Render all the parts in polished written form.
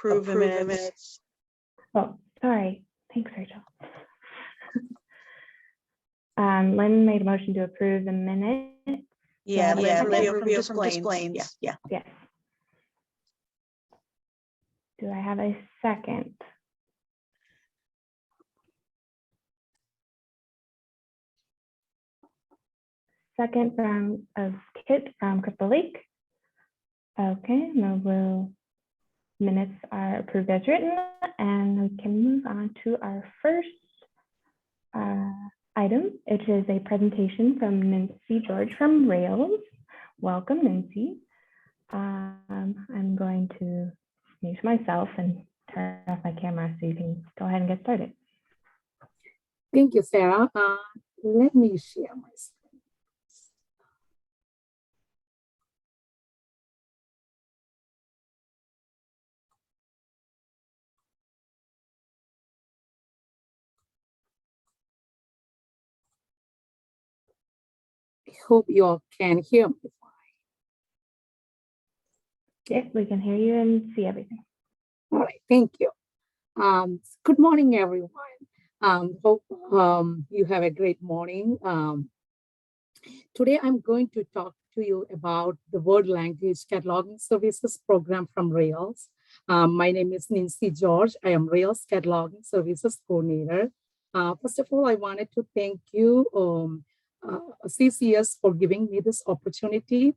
approve the minutes. Oh, sorry. Thanks, Rachel. Lynn made a motion to approve the minutes. Yeah, Yeah, review from Displays. Yeah. Yes. Do I have a second? Second of Kit from Crystal Lake. Okay, minutes are approved as written, and we can move on to our first item. It is a presentation from Nancy George from Rails. Welcome, Nancy. I'm going to mute myself and turn off my camera so you can go ahead and get started. Thank you, Sarah. Let me share my screen. I hope you all can hear me. Yes, we can hear you and see everything. All right, thank you. Good morning, everyone. Hope you have a great morning. Today, I'm going to talk to you about the Word Language Cataloging Services program from Rails. My name is Nancy George. I am Rails Cataloging Services Coordinator. First of all, I wanted to thank you, CCS, for giving me this opportunity.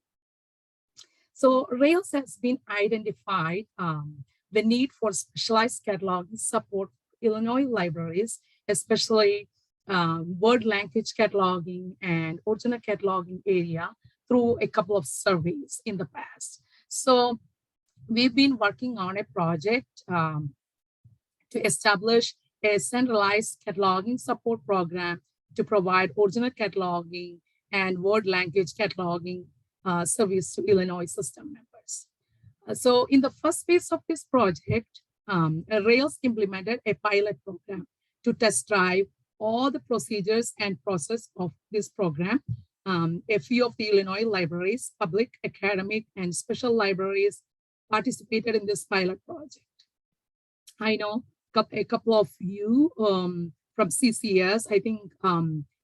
So Rails has been identified the need for specialized cataloging support for Illinois libraries, especially word language cataloging and original cataloging area through a couple of surveys in the past. So we've been working on a project to establish a centralized cataloging support program to provide original cataloging and word language cataloging service to Illinois system members. So in the first phase of this project, Rails implemented a pilot program to test drive all the procedures and process of this program. A few of the Illinois libraries, public, academic, and special libraries participated in this pilot project. I know a couple of you from CCS, I think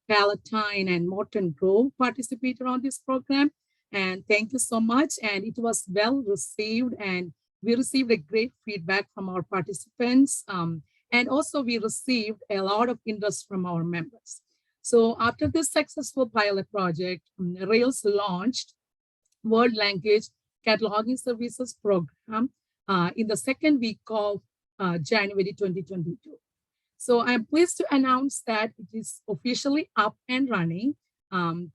Palatine and Morton Grove participated on this program. And thank you so much. And it was well received, and we received a great feedback from our participants. And also we received a lot of interest from our members. So after this successful pilot project, Rails launched Word Language Cataloging Services program in the second week of January 2022. So I'm pleased to announce that it is officially up and running.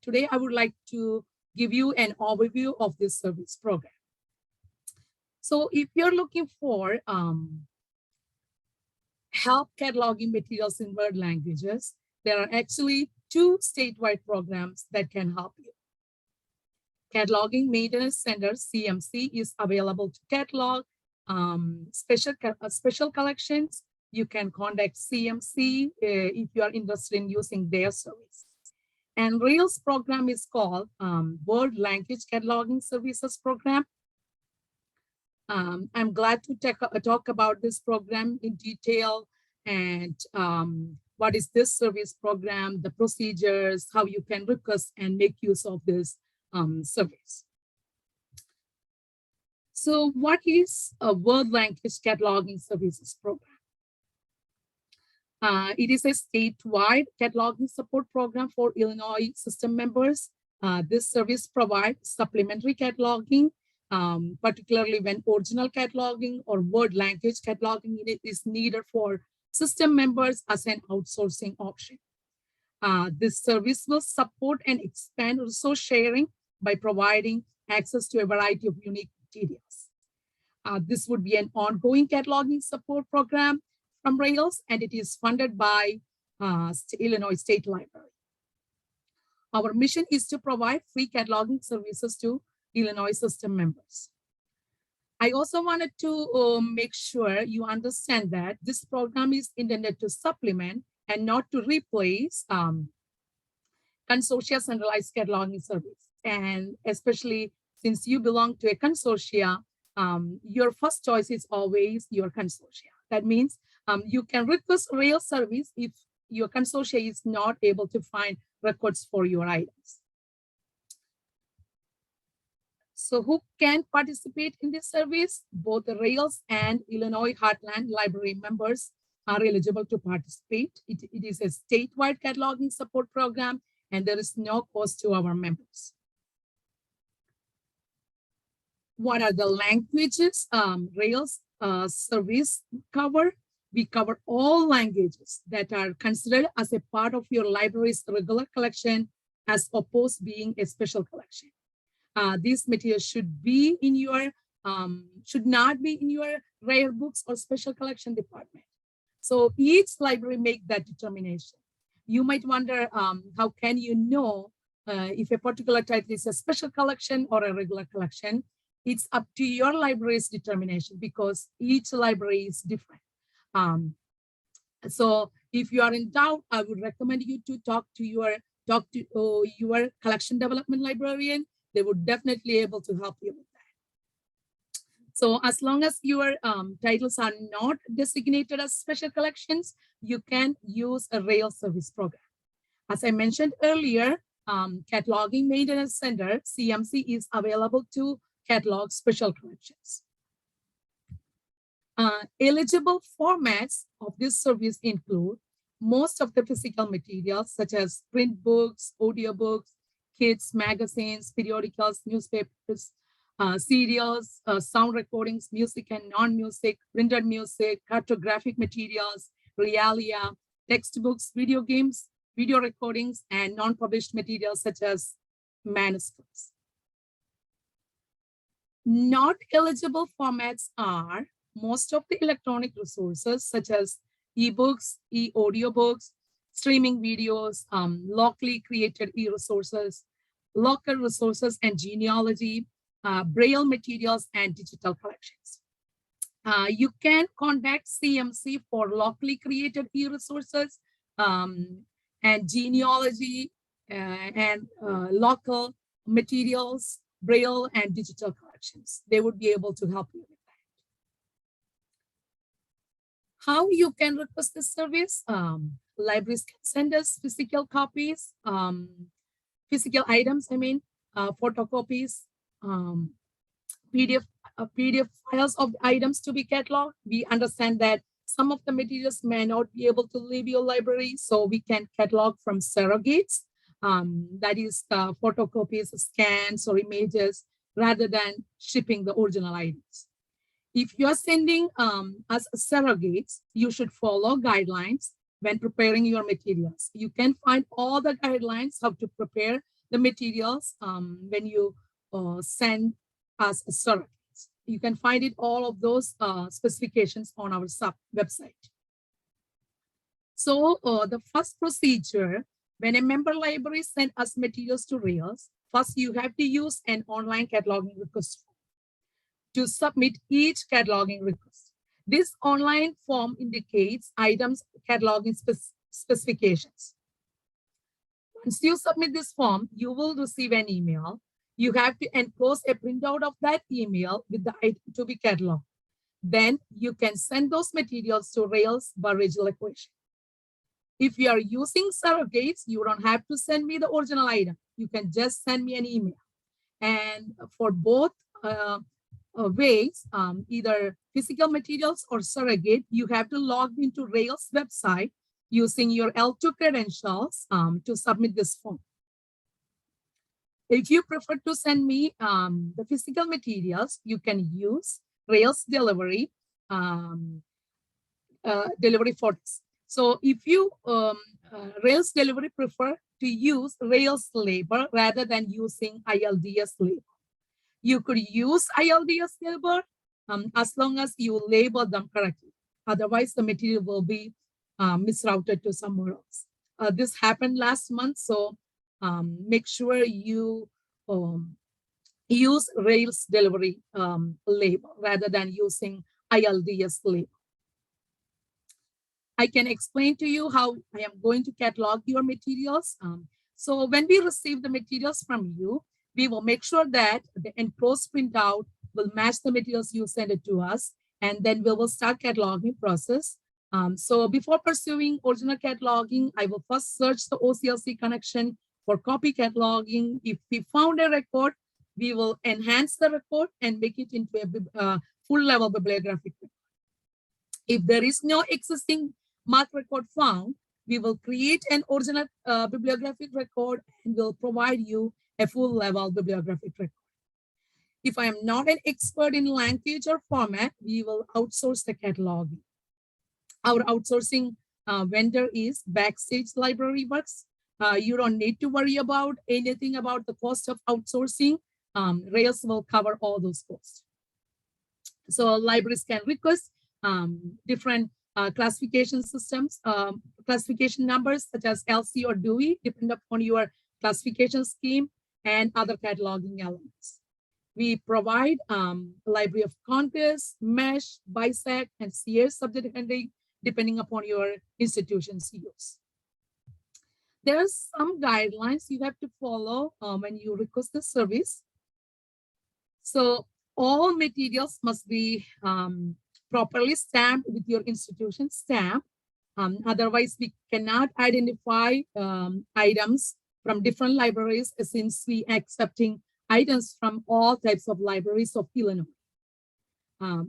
Today, I would like to give you an overview of this service program. So if you're looking for help cataloging materials in word languages, there are actually 2 statewide programs that can help you. Cataloging Maintenance Center, CMC, is available to catalog special collections. You can contact CMC if you are interested in using their service. And Rails program is called Word Language Cataloging Services Program. I'm glad to talk about this program in detail and what is this service program, the procedures, how you can request and make use of this service. So what is a Word Language Cataloging Services Program? It is a statewide cataloging support program for Illinois system members. This service provides supplementary cataloging, particularly when original cataloging or word language cataloging is needed for system members as an outsourcing option. This service will support and expand resource sharing by providing access to a variety of unique materials. This would be an ongoing cataloging support program from Rails, and it is funded by Illinois State Library. Our mission is to provide free cataloging services to Illinois system members. I also wanted to make sure you understand that this program is intended to supplement and not to replace consortia centralized cataloging service. And especially since you belong to a consortia, your first choice is always your consortia. That means you can request Rails service if your consortia is not able to find records for your items. So who can participate in this service? Both the Rails and Illinois Heartland Library members are eligible to participate. It is a statewide cataloging support program, and there is no cost to our members. What are the languages Rails service cover? We cover all languages that are considered as a part of your library's regular collection, as opposed being a special collection. These materials should be in your, should not be in your rare books or special collection department. So each library make that determination. You might wonder, how can you know if a particular title is a special collection or a regular collection? It's up to your library's determination because each library is different. So if you are in doubt, I would recommend you to talk to your collection development librarian. They would definitely able to help you with that. So as long as your titles are not designated as special collections, you can use a Rails service program. As I mentioned earlier, Cataloging Maintenance Center, CMC, is available to catalog special collections. Eligible formats of this service include most of the physical materials, such as print books, audiobooks, kids, magazines, periodicals, newspapers, serials, sound recordings, music and non-music, printed music, cartographic materials, realia, textbooks, video games, video recordings, and non-published materials such as manuscripts. Not eligible formats are most of the electronic resources such as ebooks, e-audiobooks, streaming videos, locally created e-resources, local resources and genealogy, Braille materials, and digital collections. You can contact CMC for locally created e-resources and genealogy and local materials, Braille, and digital collections. They would be able to help you with that. How you can request this service? Libraries can send us physical copies, physical items, photocopies, PDF files of items to be cataloged. We understand that some of the materials may not be able to leave your library, so we can catalog from surrogates, that is photocopies, scans, or images, rather than shipping the original items. If you're sending us surrogates, you should follow guidelines when preparing your materials. You can find all the guidelines how to prepare the materials when you send us surrogates. You can find it, all of those specifications on our website. So the first procedure, when a member library sends us materials to Rails, first you have to use an online cataloging request form to submit each cataloging request. This online form indicates items cataloging specifications. Once you submit this form, you will receive an email. You have to enclose a printout of that email with the item to be cataloged. Then you can send those materials to Rails by regional equation. If you are using surrogates, you don't have to send me the original item. You can just send me an email. And for both ways, either physical materials or surrogate, you have to log into Rails website using your L2 credentials to submit this form. If you prefer to send me the physical materials, you can use Rails delivery for this. So if you Rails delivery prefer to use Rails label rather than using ILDS label, you could use ILDS label as long as you label them correctly. Otherwise, the material will be misrouted to somewhere else. This happened last month, so make sure you use Rails delivery label rather than using ILDS label. I can explain to you how I am going to catalog your materials. So when we receive the materials from you, we will make sure that the enclosed printout will match the materials you send it to us, and then we will start cataloging process. So before pursuing original cataloging, I will first search the OCLC connection for copy cataloging. If we found a record, we will enhance the record and make it into a full level bibliographic record. If there is no existing MARC record found, we will create an original bibliographic record and will provide you a full level bibliographic record. If I am not an expert in language or format, we will outsource the cataloging. Our outsourcing vendor is Backstage Library Works. You don't need to worry about anything about the cost of outsourcing. Rails will cover all those costs. So libraries can request different classification systems, classification numbers such as LC or Dewey, depending upon your classification scheme and other cataloging elements. We provide Library of Congress, MESH, BISAC, and CS subject heading, depending upon your institution's use. There are some guidelines you have to follow when you request the service. So all materials must be properly stamped with your institution stamp. Otherwise, we cannot identify items from different libraries since we are accepting items from all types of libraries of Illinois.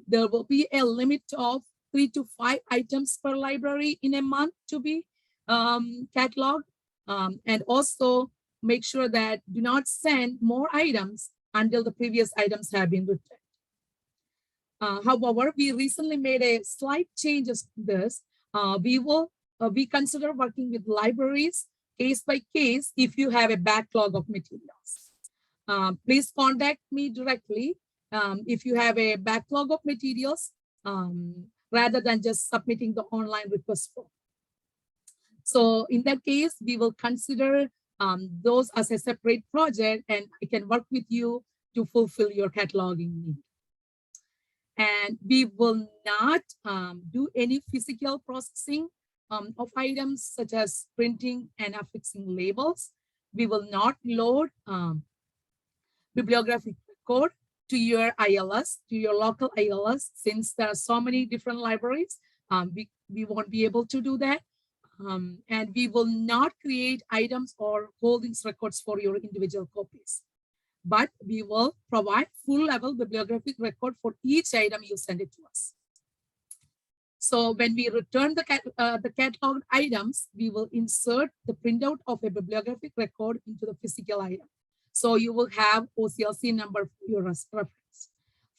There will be a limit of 3 to 5 items per library in a month to be cataloged. And also make sure that do not send more items until the previous items have been returned. However, we recently made a slight changes to this. We consider working with libraries case by case if you have a backlog of materials. Please contact me directly if you have a backlog of materials rather than just submitting the online request form. So in that case, we will consider those as a separate project and I can work with you to fulfill your cataloging need. And we will not do any physical processing of items such as printing and affixing labels. We will not load bibliographic record to your ILS, to your local ILS, since there are so many different libraries. We won't be able to do that. And we will not create items or holdings records for your individual copies. But we will provide full level bibliographic record for each item you send it to us. So when we return the cataloged items, we will insert the printout of a bibliographic record into the physical item. So you will have OCLC number for your reference.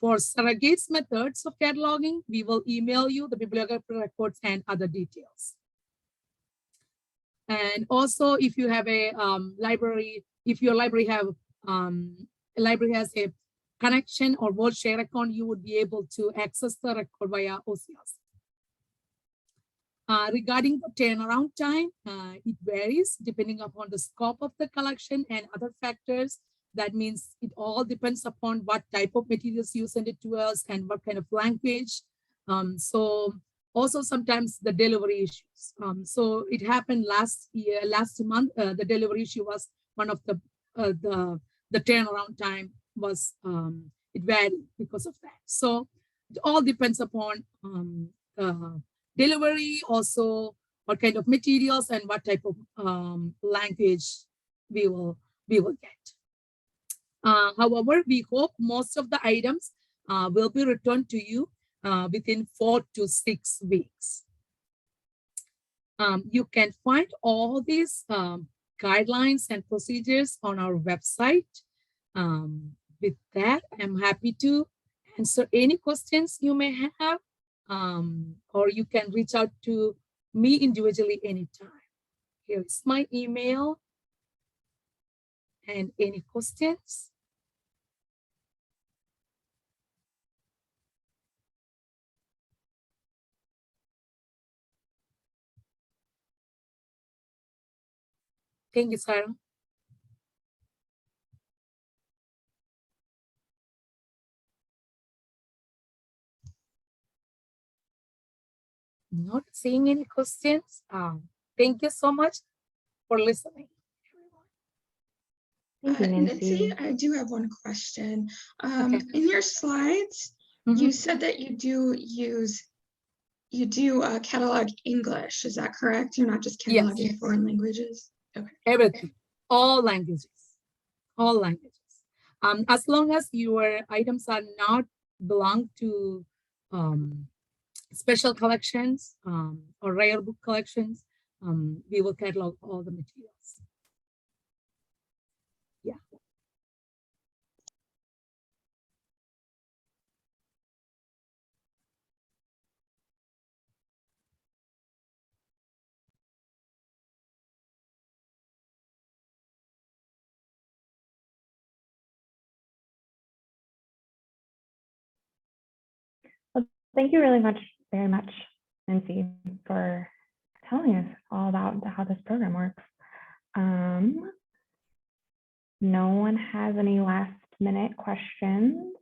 For surrogates methods of cataloging, we will email you the bibliographic records and other details. And also, if you have a library, if your library have a library has a connection or world share account, you would be able to access the record via OCLC. Regarding the turnaround time, it varies depending upon the scope of the collection and other factors. That means it all depends upon what type of materials you send it to us and what kind of language. So also sometimes the delivery issues. So it happened last month, the delivery issue was one of the turnaround time was, it varied because of that. So it all depends upon delivery, also what kind of materials and what type of language we will get. However, we hope most of the items will be returned to you within 4 to 6 weeks. You can find all these guidelines and procedures on our website. With that, I'm happy to answer any questions you may have, or you can reach out to me individually anytime. Here's my email. And any questions? Thank you, Sarah. Not seeing any questions. Thank you so much for listening. Thank you, Nancy, Nancy. I do have one question. Okay. In your slides, you said that you do catalog English. Is that correct? You're not just Yes. cataloging foreign languages? Okay. Everything, all languages. As long as your items are not belong to special collections or rare book collections, we will catalog all the materials. Yeah. Thank you very much, Nancy, for telling us all about how this program works. No one has any last minute questions.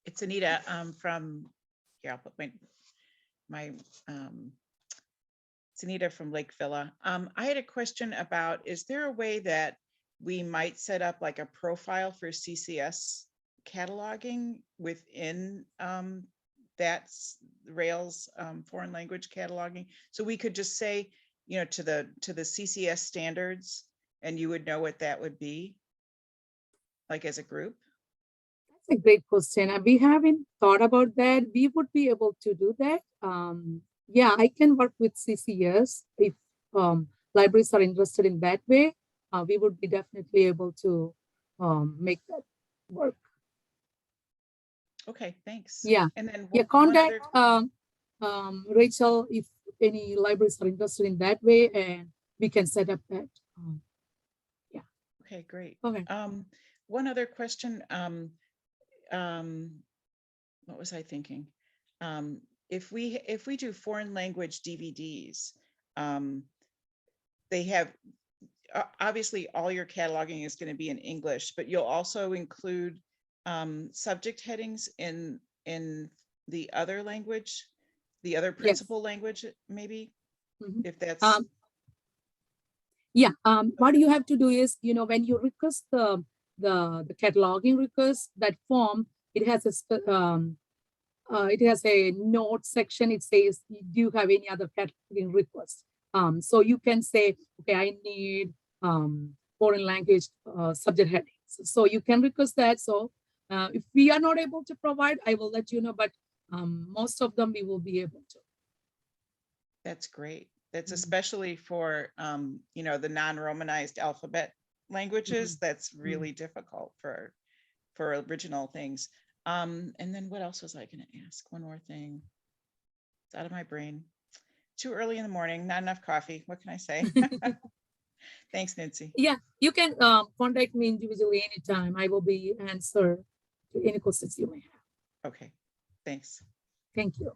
It's Anita from, here, I'll put my it's Anita from Lake Villa. I had a question about, is there a way that we might set up like a profile for CCS cataloging within that's Rails foreign language cataloging? So we could just say, to the CCS standards, and you would know what that would be, like as a group. That's a great question. We haven't thought about that. We would be able to do that. Yeah, I can work with CCS if libraries are interested in that way. We would be definitely able to make that work. Okay, thanks. Yeah. And then Contact Rachel if any libraries are interested in that way, and we can set up that. Yeah. Okay, great. Okay. One other question. What was I thinking? If we do foreign language DVDs, they have obviously all your cataloging is going to be in English, but you'll also include subject headings in the other language, the other principal language, maybe, if that's. Yeah. What you have to do is, when you request the cataloging request, that form, it has a note section. It says, do you have any other cataloging requests? So you can say, okay, I need foreign language subject headings. So you can request that. So if we are not able to provide, I will let you know, but most of them we will be able to. That's great. That's especially for, the non-Romanized alphabet languages. That's really difficult for original things. And then what else was I going to ask? One more thing. It's out of my brain. Too early in the morning, not enough coffee. What can I say? Thanks, Nancy. Yeah, you can contact me individually anytime. I will be answer to any questions you may have. Okay, thanks. Thank you.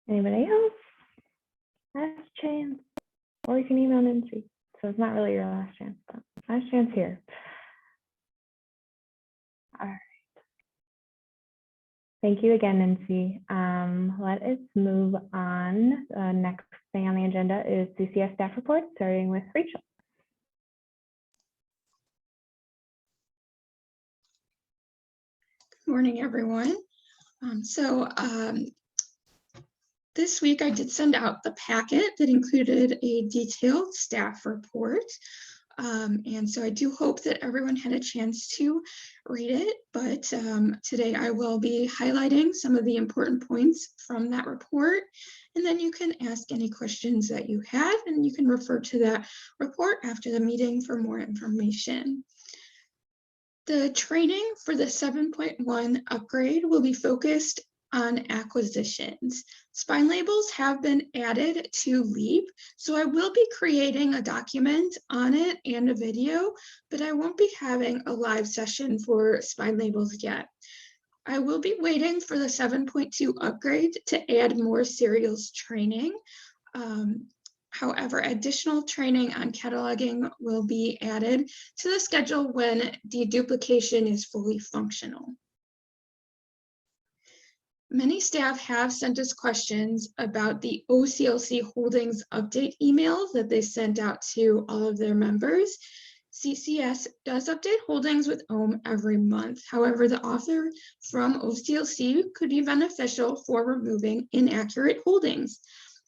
Anybody else? Last chance. Or you can email Nancy. So it's not really your last chance, but last chance here. All right. Thank you again, Nancy. Let us move on. The next thing on the agenda is CCS staff report, starting with Rachel. Good morning, everyone. This week I did send out the packet that included a detailed staff report. And so I do hope that everyone had a chance to read it, but today I will be highlighting some of the important points from that report, and then you can ask any questions that you have, and you can refer to that report after the meeting for more information. The training for the 7.1 upgrade will be focused on acquisitions. Spine labels have been added to LEAP, so I will be creating a document on it and a video, but I won't be having a live session for spine labels yet. I will be waiting for the 7.2 upgrade to add more serials training. However, additional training on cataloging will be added to the schedule when deduplication is fully functional. Many staff have sent us questions about the OCLC holdings update emails that they sent out to all of their members. CCS does update holdings with OHM every month. However, the author from OCLC could be beneficial for removing inaccurate holdings.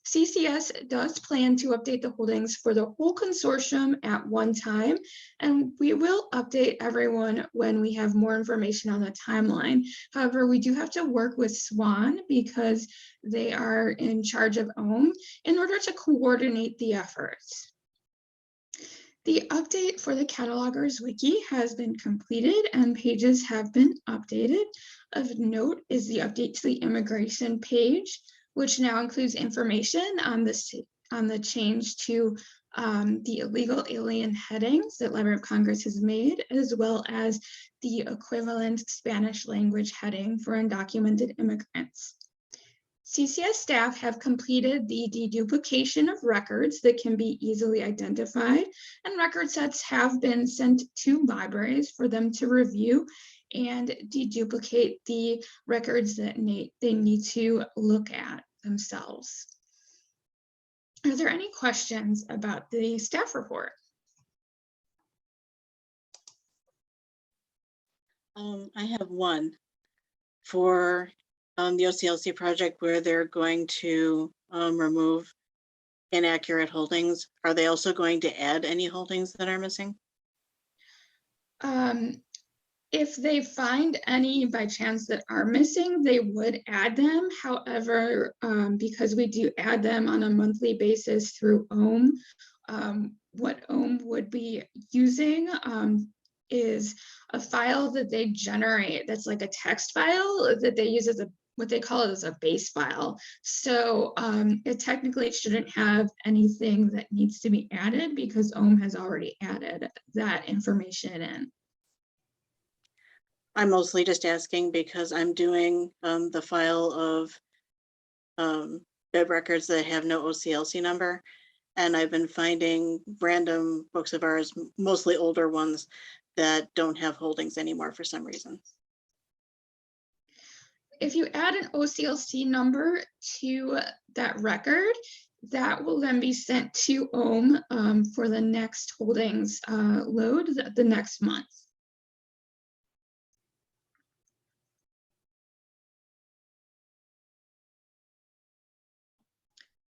CCS does plan to update the holdings for the whole consortium at one time, and we will update everyone when we have more information on the timeline. However, we do have to work with SWAN because they are in charge of OHM in order to coordinate the efforts. The update for the Catalogers Wiki has been completed and pages have been updated. Of note is the update to the immigration page, which now includes information on the change to the illegal alien headings that Library of Congress has made, as well as the equivalent Spanish language heading for undocumented immigrants. CCS staff have completed the deduplication of records that can be easily identified, and record sets have been sent to libraries for them to review and deduplicate the records that they need to look at themselves. Are there any questions about the staff report? I have one for the OCLC project where they're going to remove inaccurate holdings. Are they also going to add any holdings that are missing? If they find any by chance that are missing, they would add them. However, because we do add them on a monthly basis through OHM, what OHM would be using is a file that they generate that's like a text file that they use as what they call it as a base file. So it technically shouldn't have anything that needs to be added because OHM has already added that information in. I'm mostly just asking because I'm doing the file of bib records that have no OCLC number. And I've been finding random books of ours, mostly older ones, that don't have holdings anymore for some reason. If you add an OCLC number to that record, that will then be sent to OHM for the next holdings load the next month.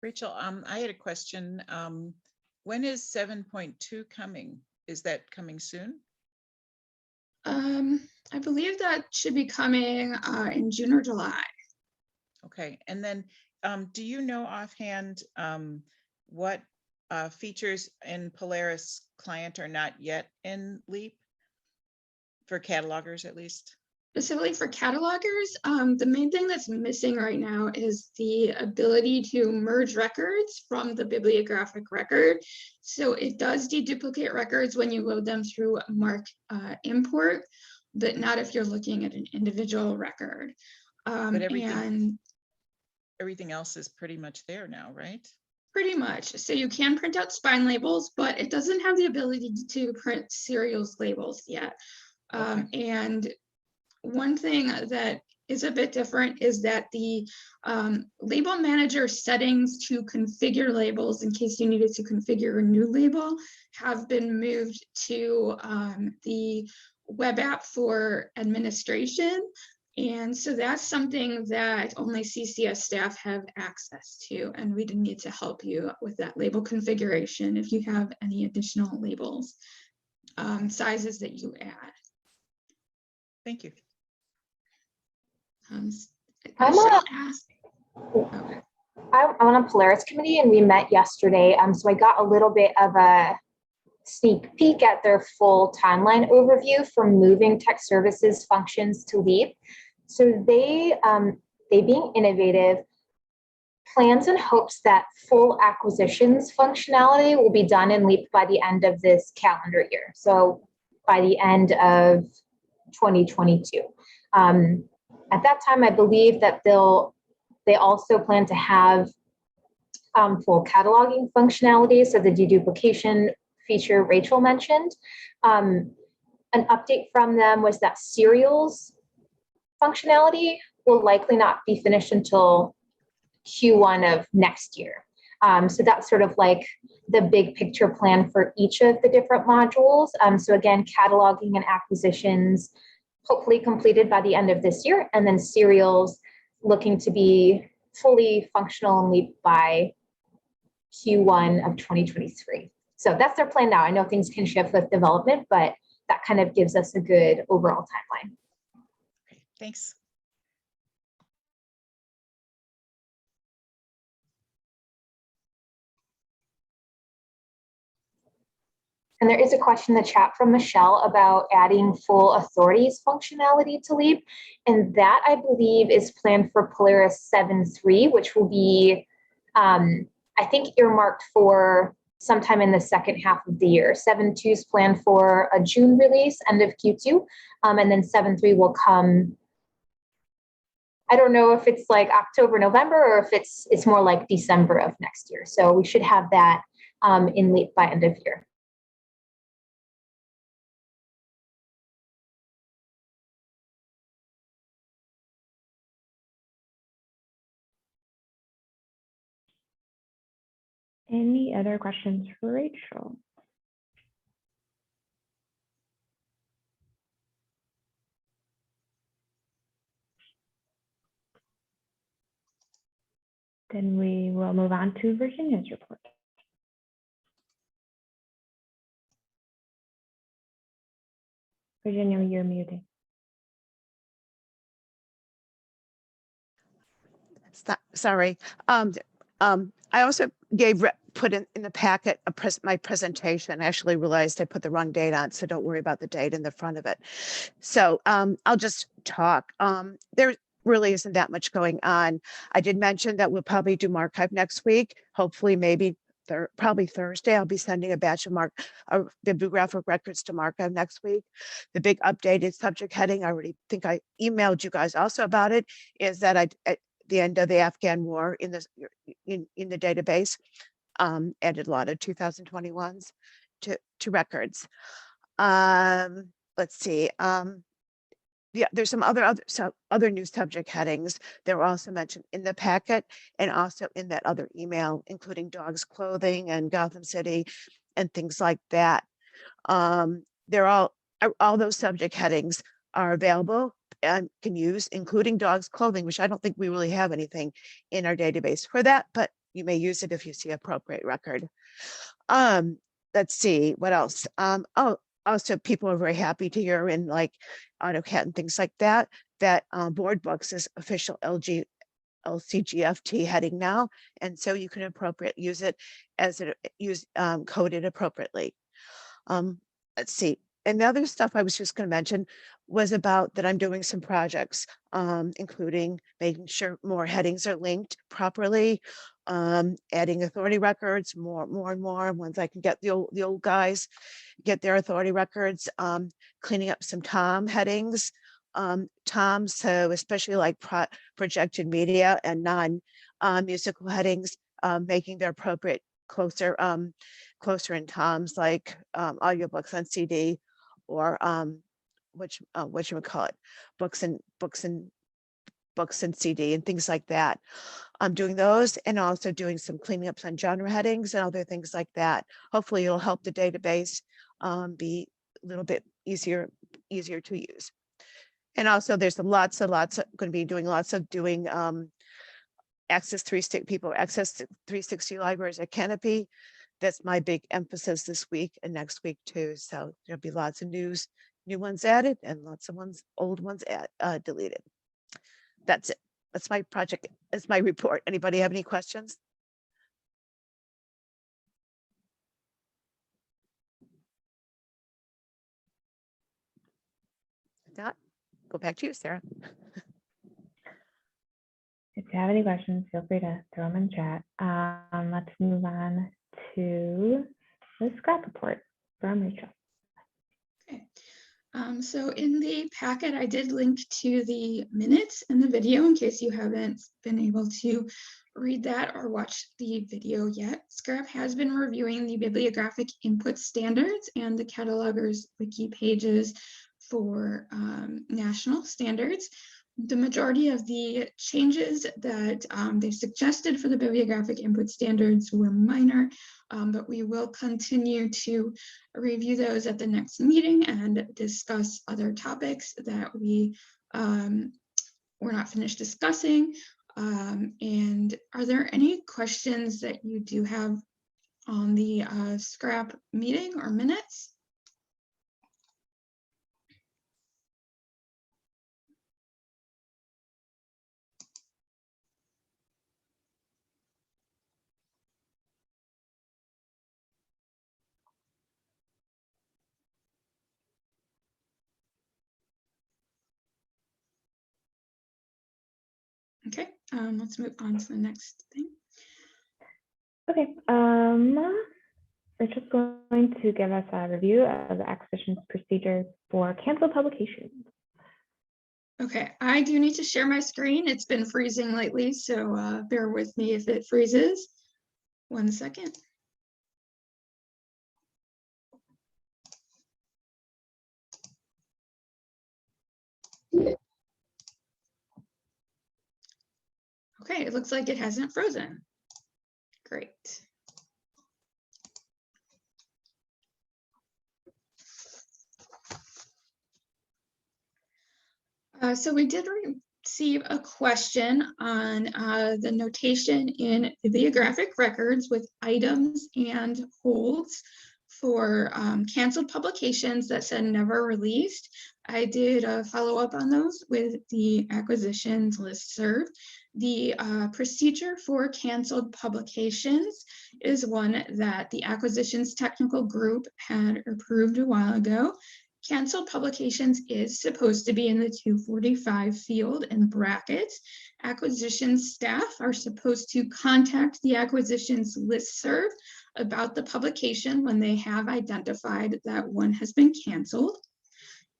Rachel, I had a question. When is 7.2 coming? Is that coming soon? I believe that should be coming in June or July. Okay, and then do you know offhand what features in Polaris client are not yet in LEAP for catalogers at least? Specifically for catalogers, the main thing that's missing right now is the ability to merge records from the bibliographic record. So it does deduplicate records when you load them through MARC import, but not if you're looking at an individual record. But everything else is pretty much there now, right? Pretty much. So you can print out spine labels, but it doesn't have the ability to print serials labels yet. Okay. And one thing that is a bit different is that the label manager settings to configure labels in case you needed to configure a new label have been moved to the web app for administration. And so that's something that only CCS staff have access to, and we need to help you with that label configuration if you have any additional labels, sizes that you add. Thank you. I'm on a Polaris committee and we met yesterday. So I got a little bit of a sneak peek at their full timeline overview for moving tech services functions to LEAP. So they being innovative, plans and hopes that full acquisitions functionality will be done in LEAP by the end of this calendar year. So by the end of 2022. At that time, I believe that they also plan to have full cataloging functionality, so the deduplication feature Rachel mentioned. An update from them was that serials functionality will likely not be finished until Q1 of next year. So that's sort of like the big picture plan for each of the different modules. So again, cataloging and acquisitions hopefully completed by the end of this year, and then serials looking to be fully functional and LEAP by Q1 of 2023. So that's their plan now. I know things can shift with development, but that kind of gives us a good overall timeline. Okay, thanks. And there is a question in the chat from Michelle about adding full authorities functionality to LEAP. And that, I believe, is planned for Polaris 7.3, which will be, I think, earmarked for sometime in the second half of the year. 7.2 is planned for a June release, end of Q2. And then 7.3 will come, I don't know if it's like October, November, or if it's more like December of next year. So we should have that in LEAP by end of year. Any other questions for Rachel? Then we will move on to Virginia's report. Virginia, you're muted. Sorry. I also put in the packet my presentation. I actually realized I put the wrong date on, so don't worry about the date in the front of it. So I'll just talk. There really isn't that much going on. I did mention that we'll probably do Marchive next week. Hopefully, maybe probably Thursday. I'll be sending a batch of bibliographic records to Marchive next week. The big updated subject heading, I already think I emailed you guys also about it, is that at the end of the Afghan war in the database, added a lot of 2021s to records. Let's see. Yeah, there's some other new subject headings that were also mentioned in the packet and also in that other email, including dogs clothing and Gotham City and things like that. They're all those subject headings are available and can use, including dogs clothing, which I don't think we really have anything in our database for that, but you may use it if you see appropriate record. Let's see what else. Also, people are very happy to hear in like AutoCAD and things like that, board books is official LCGFT heading now. And so you can appropriately use it as it coded appropriately. Let's see. And the other stuff I was just going to mention was about that I'm doing some projects, including making sure more headings are linked properly, adding authority records, more and more once I can get the old guys get their authority records, cleaning up some TOM headings, so especially like projected media and non-musical headings, making their appropriate closer in TOMs, like audiobooks on CD or what you would call it, books and CD and things like that. I'm doing those and also doing some cleaning ups on genre headings and other things like that. Hopefully it'll help the database be a little bit easier to use. And also there's lots of going to be doing Access 360 libraries at Canopy. That's my big emphasis this week and next week too. So there'll be lots of new ones added and lots of old ones deleted. That's it. That's my project. That's my report. Anybody have any questions? If not, go back to you, Sarah. If you have any questions, feel free to throw them in chat. Let's move on to the scrap report from Rachel. Okay. So in the packet, I did link to the minutes in the video in case you haven't been able to read that or watch the video yet. Scrap has been reviewing the bibliographic input standards and the catalogers wiki pages for national standards. The majority of the changes that they've suggested for the bibliographic input standards were minor, but we will continue to review those at the next meeting and discuss other topics that we were not finished discussing. And are there any questions that you do have on the scrap meeting or minutes? Okay, let's move on to the next thing. Okay, Rachel's going to give us a review of the acquisitions procedures for canceled publications. Okay, I do need to share my screen. It's been freezing lately, so bear with me if it freezes. 1 second. Okay, it looks like it hasn't frozen. Great. So we did receive a question on the notation in bibliographic records with items and holds for canceled publications that said never released. I did follow up on those with the acquisitions listserv. The procedure for canceled publications is one that the acquisitions technical group had approved a while ago. Canceled publications is supposed to be in the 245 field in brackets. Acquisitions staff are supposed to contact the acquisitions listserv about the publication when they have identified that one has been canceled.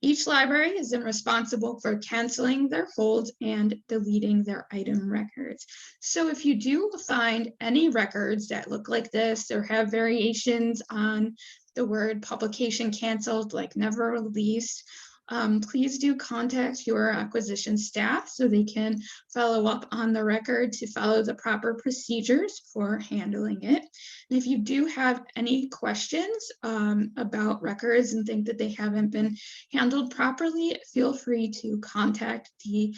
Each library is then responsible for canceling their holds and deleting their item records. So if you do find any records that look like this or have variations on the word publication canceled, like never released, please do contact your acquisition staff so they can follow up on the record to follow the proper procedures for handling it. And if you do have any questions about records and think that they haven't been handled properly, feel free to contact the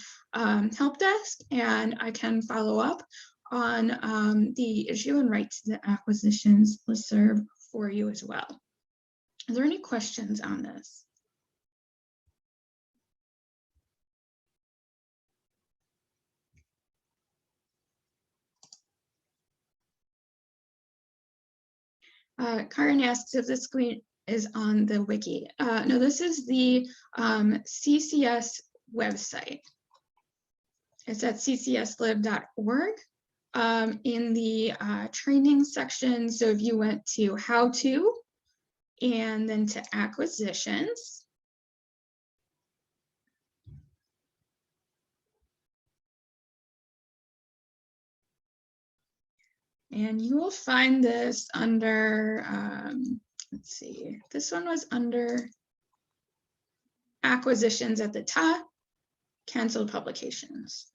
help desk and I can follow up on the issue and write to the acquisitions listserv for you as well. Are there any questions on this? Karen asks if the screen is on the wiki. No, this is the CCS website. It's at ccslib.org. In the training section, so if you went to how to and then to acquisitions, and you will find this under, let's see, this one was under acquisitions at the top, canceled publications.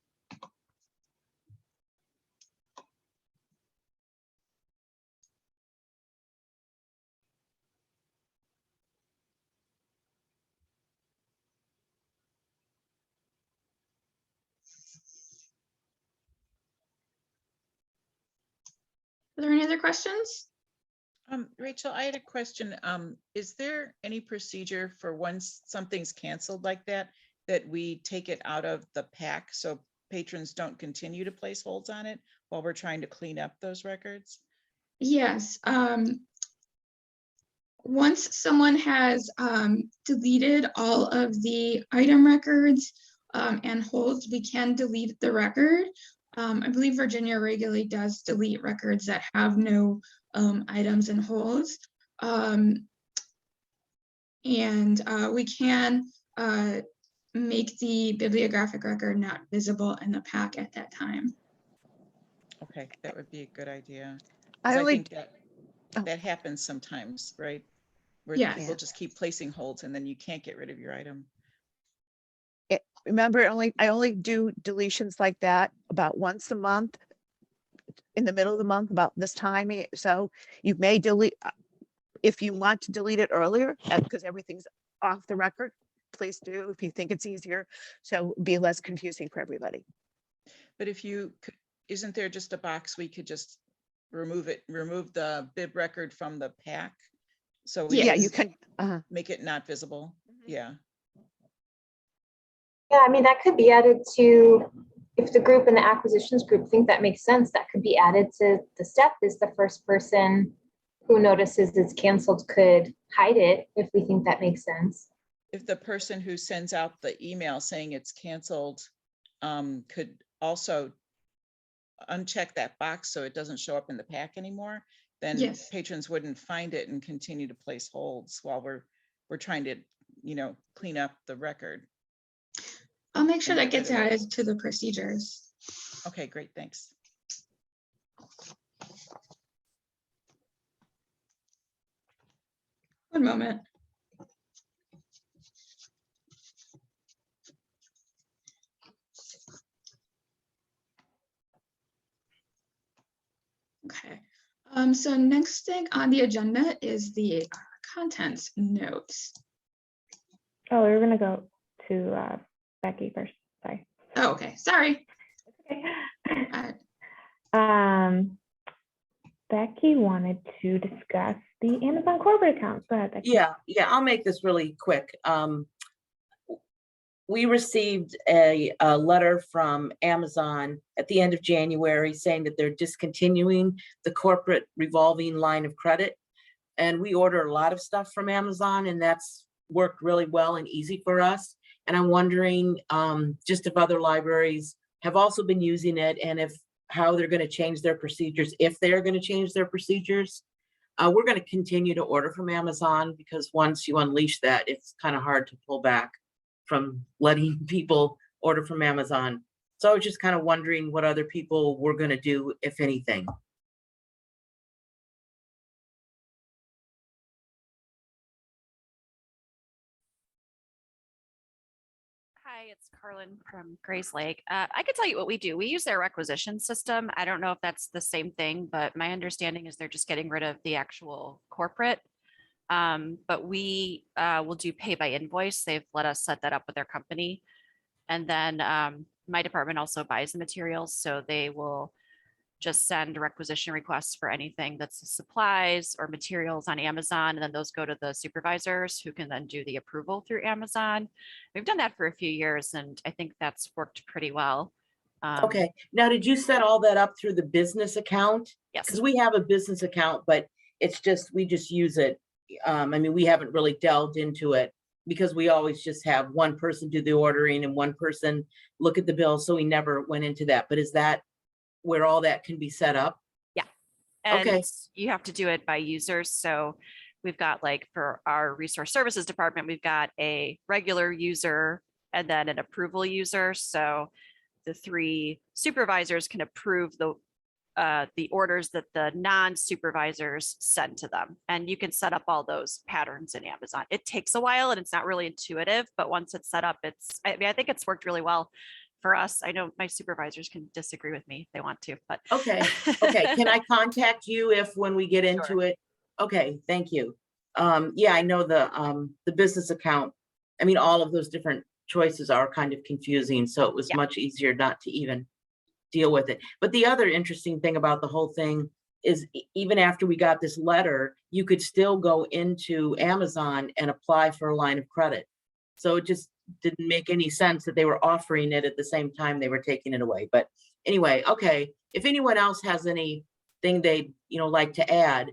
Are there any other questions? Rachel, I had a question. Is there any procedure for once something's canceled like that, that we take it out of the pack so patrons don't continue to place holds on it while we're trying to clean up those records? Yes. Once someone has deleted all of the item records and holds, we can delete the record. I believe Virginia regularly does delete records that have no items and holds. And we can make the bibliographic record not visible in the pack at that time. Okay, that would be a good idea. I 'Cause I only, think that oh. that happens sometimes, right? Where Yes. people just keep placing holds and then you can't get rid of your item. remember, I only do deletions like that about once a month, in the middle of the month, about this time. So you may delete, if you want to delete it earlier, because everything's off the record, please do if you think it's easier. So be less confusing for everybody. But if you, isn't there just a box we could just remove the bib record from the pack? So we Yeah, just you can. make it not visible. Yeah. Yeah, I mean, that could be added to, if the group and the acquisitions group think that makes sense, that could be added to the step. Is the first person who notices it's canceled could hide it if we think that makes sense. If the person who sends out the email saying it's canceled could also uncheck that box so it doesn't show up in the pack anymore, then Yes. patrons wouldn't find it and continue to place holds while we're trying to, clean up the record. I'll make sure And that get gets rid of it. added to the procedures. Okay, great, thanks. One moment. Okay. So next thing on the agenda is the contents notes. Oh, we were gonna go to Becky first. Sorry. Oh, okay. Sorry. Okay. Uh, Becky wanted to discuss the Amazon corporate account. Go ahead, Becky. Yeah, I'll make this really quick. We received a letter from Amazon at the end of January saying that they're discontinuing the corporate revolving line of credit. And we order a lot of stuff from Amazon, and that's worked really well and easy for us. And I'm wondering just if other libraries have also been using it, and how they're going to change their procedures, if they're going to change their procedures. We're going to continue to order from Amazon, because once you unleash that, it's kind of hard to pull back from letting people order from Amazon. So I was just kind of wondering what other people were going to do, if anything. Hi, it's Carlin from Grace Lake. I could tell you what we do. We use their requisition system. I don't know if that's the same thing, but my understanding is they're just getting rid of the actual corporate. But we will do pay by invoice. They've let us set that up with their company. And then my department also buys the materials. So they will just send requisition requests for anything that's supplies or materials on Amazon. And then those go to the supervisors who can then do the approval through Amazon. We've done that for a few years and I think that's worked pretty well. Okay, now did you set all that up through the business account? Yes. Because we have a business account, but it's just, we just use it. I mean, we haven't really delved into it because we always just have one person do the ordering and one person look at the bill. So we never went into that. But is that where all that can be set up? Yeah. And Okay. you have to do it by users. So we've got, like, for our resource services department, we've got a regular user and then an approval user. So the three supervisors can approve the orders that the non-supervisors send to them. And you can set up all those patterns in Amazon. It takes a while and it's not really intuitive, but once it's set up, I think it's worked really well for us. I know my supervisors can disagree with me if they want to, but. Okay, can I contact you when we get into it? Okay, thank you. Yeah, I know the business account. I mean, all of those different choices are kind of confusing, so it was much easier not to even deal with it. But the other interesting thing about the whole thing is even after we got this letter, you could still go into Amazon and apply for a line of credit. So it just didn't make any sense that they were offering it at the same time they were taking it away. But anyway, okay, if anyone else has anything they'd like to add,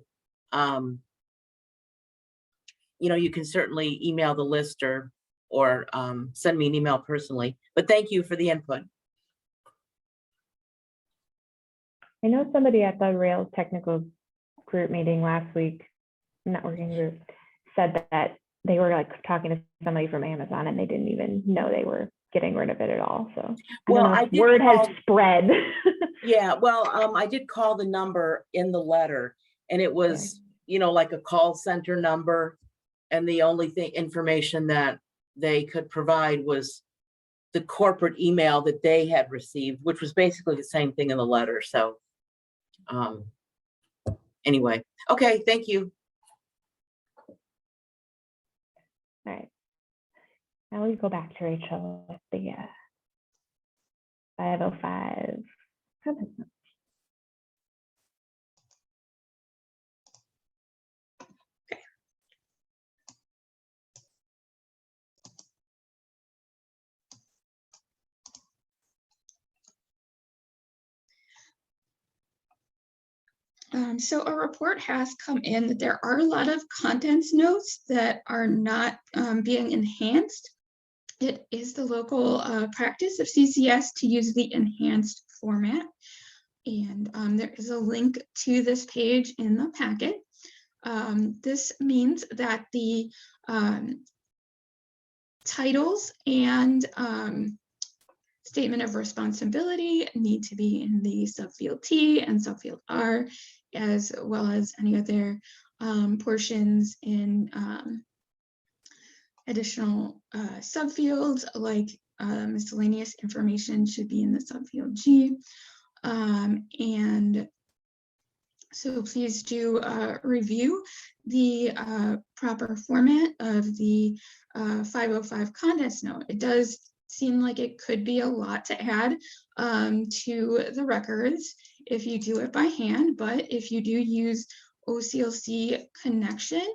you can certainly email the list or send me an email personally. But thank you for the input. I know somebody at the Rails technical group meeting last week, networking group, said that they were like talking to somebody from Amazon and they didn't even know they were getting rid of it at all. So I Well, don't know I if did word has call- spread. Yeah, well, I did call the number in the letter, and it was, you know, like a call center number. And the only information that they could provide was the corporate email that they had received, which was basically the same thing in the letter. So anyway, okay, thank you. All right. Now we go back to Rachel with the 505. So a report has come in that there are a lot of contents notes that are not being enhanced. It is the local practice of CCS to use the enhanced format. And there is a link to this page in the packet. This means that the titles and statement of responsibility need to be in the subfield T and subfield R, as well as any other portions in additional subfields, like miscellaneous information should be in the subfield G. And so please do review the proper format of the 505 contents note. It does seem like it could be a lot to add to the records if you do it by hand, but if you do use OCLC connection,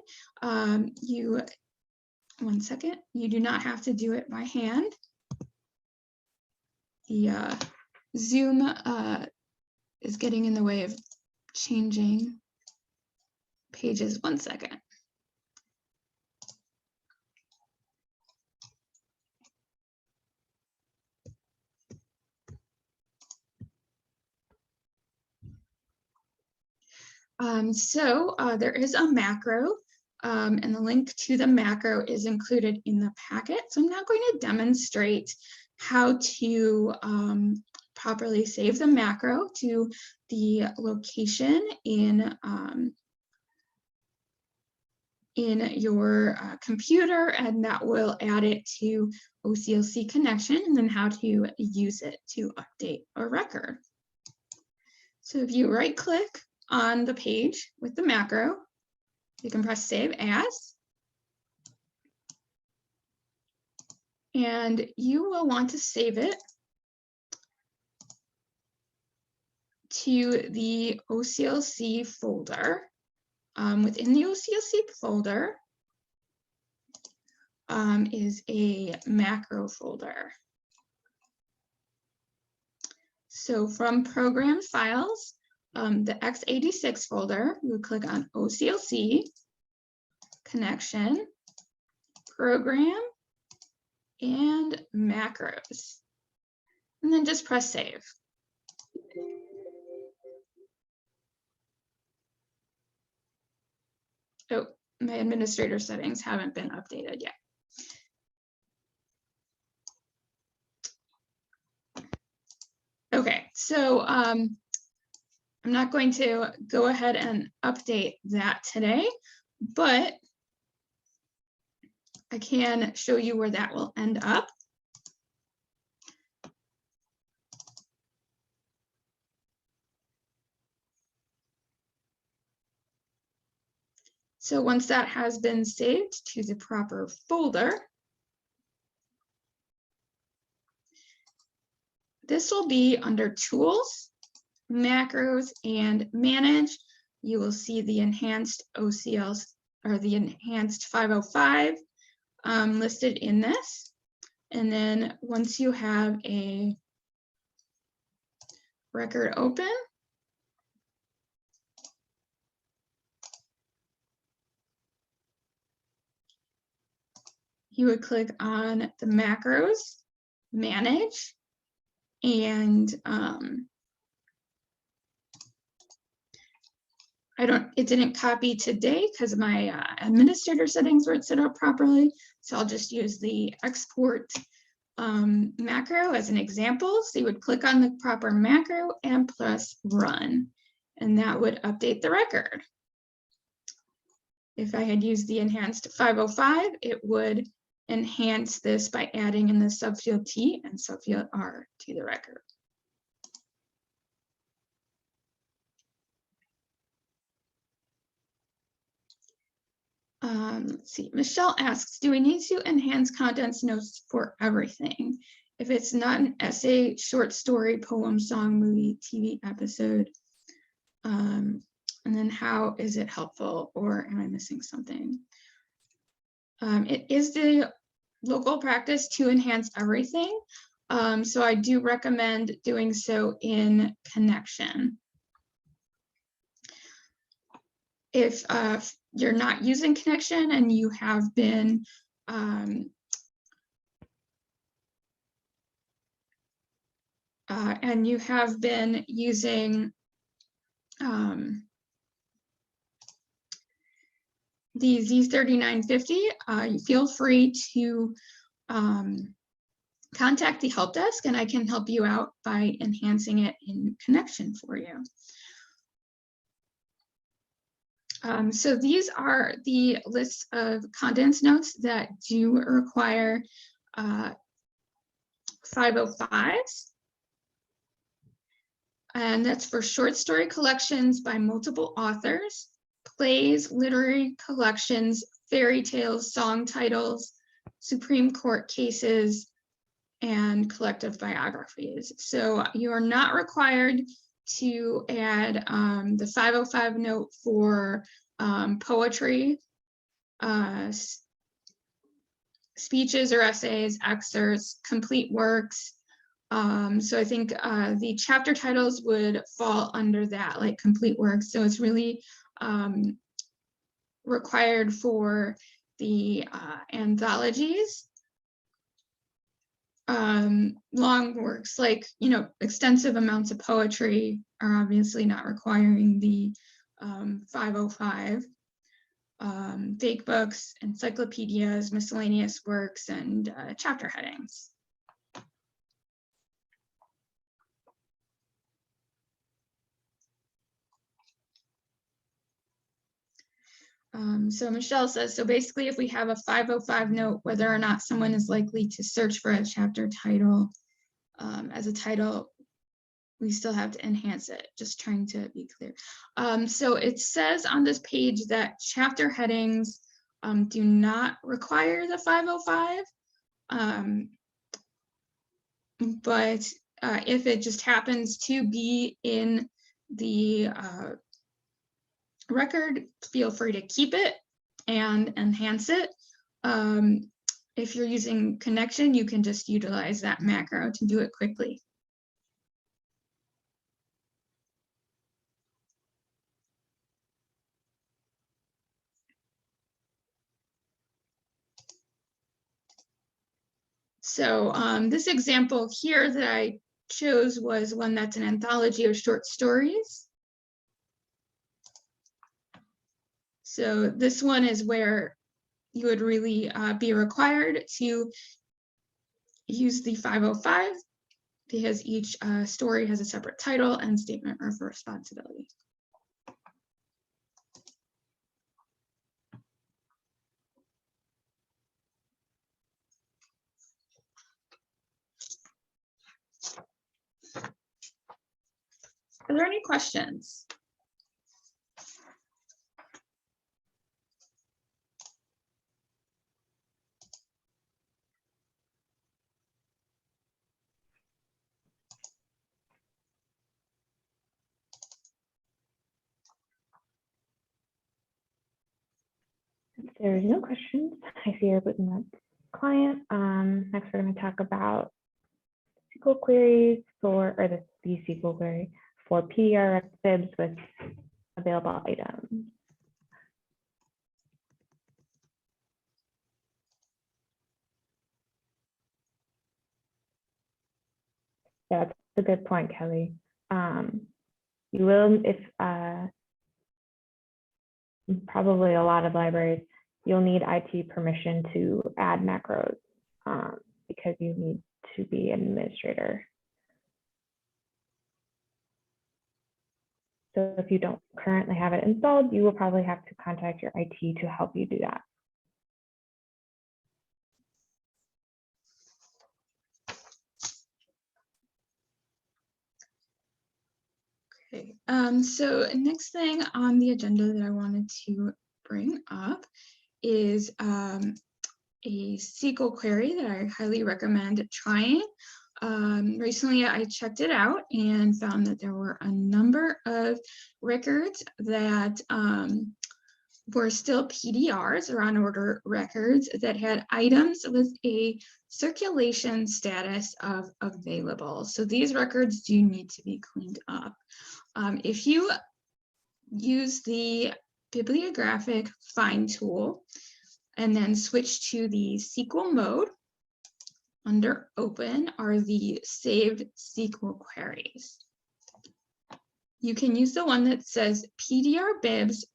you do not have to do it by hand. The Zoom is getting in the way of changing pages. 1 second. So there is a macro, and the link to the macro is included in the packet. So I'm now going to demonstrate how to properly save the macro to the location in your computer, and that will add it to OCLC connection, and then how to use it to update a record. So if you right click on the page with the macro, you can press Save As. And you will want to save it to the OCLC folder. Within the OCLC folder is a macro folder. So from Program Files, the x86 folder, you would click on OCLC, Connection, Program, and Macros. And then just press Save. Oh, my administrator settings haven't been updated yet. Okay, so I'm not going to go ahead and update that today, but I can show you where that will end up. So once that has been saved to the proper folder, this will be under Tools, Macros, and Manage. You will see the enhanced OCLC or the enhanced 505 listed in this. And then once you have a record open, you would click on the macros, manage, and it didn't copy today because my administrator settings weren't set up properly. So I'll just use the export macro as an example. So you would click on the proper macro and press run, and that would update the record. If I had used the enhanced 505, it would enhance this by adding in the subfield T and subfield R to the record. Let's see, Michelle asks, do we need to enhance contents notes for everything? If it's not an essay, short story, poem, song, movie, TV episode, and then how is it helpful, or am I missing something? It is the local practice to enhance everything. So I do recommend doing so in connection. If you're not using connection and you have been using the Z3950, you feel free to contact the help desk and I can help you out by enhancing it in connection for you. So these are the lists of contents notes that do require 505s. And that's for short story collections by multiple authors, plays, literary collections, fairy tales, song titles, Supreme Court cases, and collective biographies. So you are not required to add the 505 note for poetry, speeches or essays, excerpts, complete works. So I think the chapter titles would fall under that, like complete works. So it's really required for the anthologies. Long works like, extensive amounts of poetry are obviously not requiring the 505. Fake books, encyclopedias, miscellaneous works, and chapter headings. So Michelle says, so basically if we have a 505 note, whether or not someone is likely to search for a chapter title as a title, we still have to enhance it, just trying to be clear. So it says on this page that chapter headings do not require the 505. But if it just happens to be in the record, feel free to keep it and enhance it. If you're using connection, you can just utilize that macro to do it quickly. So this example here that I chose was one that's an anthology of short stories. So this one is where you would really be required to use the 505 because each story has a separate title and statement of responsibility. Are there any questions? If there's no questions, I see you're putting that client. Next, we're going to talk about SQL queries for, or the SQL query for PDR fibs with available items. Yeah, that's a good point, Kelly. You will, if probably a lot of libraries, you'll need IT permission to add macros because you need to be an administrator. So if you don't currently have it installed, you will probably have to contact your IT to help you do that. Okay, so next thing on the agenda that I wanted to bring up is a SQL query that I highly recommend trying. Recently, I checked it out and found that there were a number of records that were still PDRs or on order records that had items with a circulation status of available. So these records do need to be cleaned up. If you use the bibliographic find tool and then switch to the SQL mode, under open are the saved SQL queries. You can use the one that says PDR bibs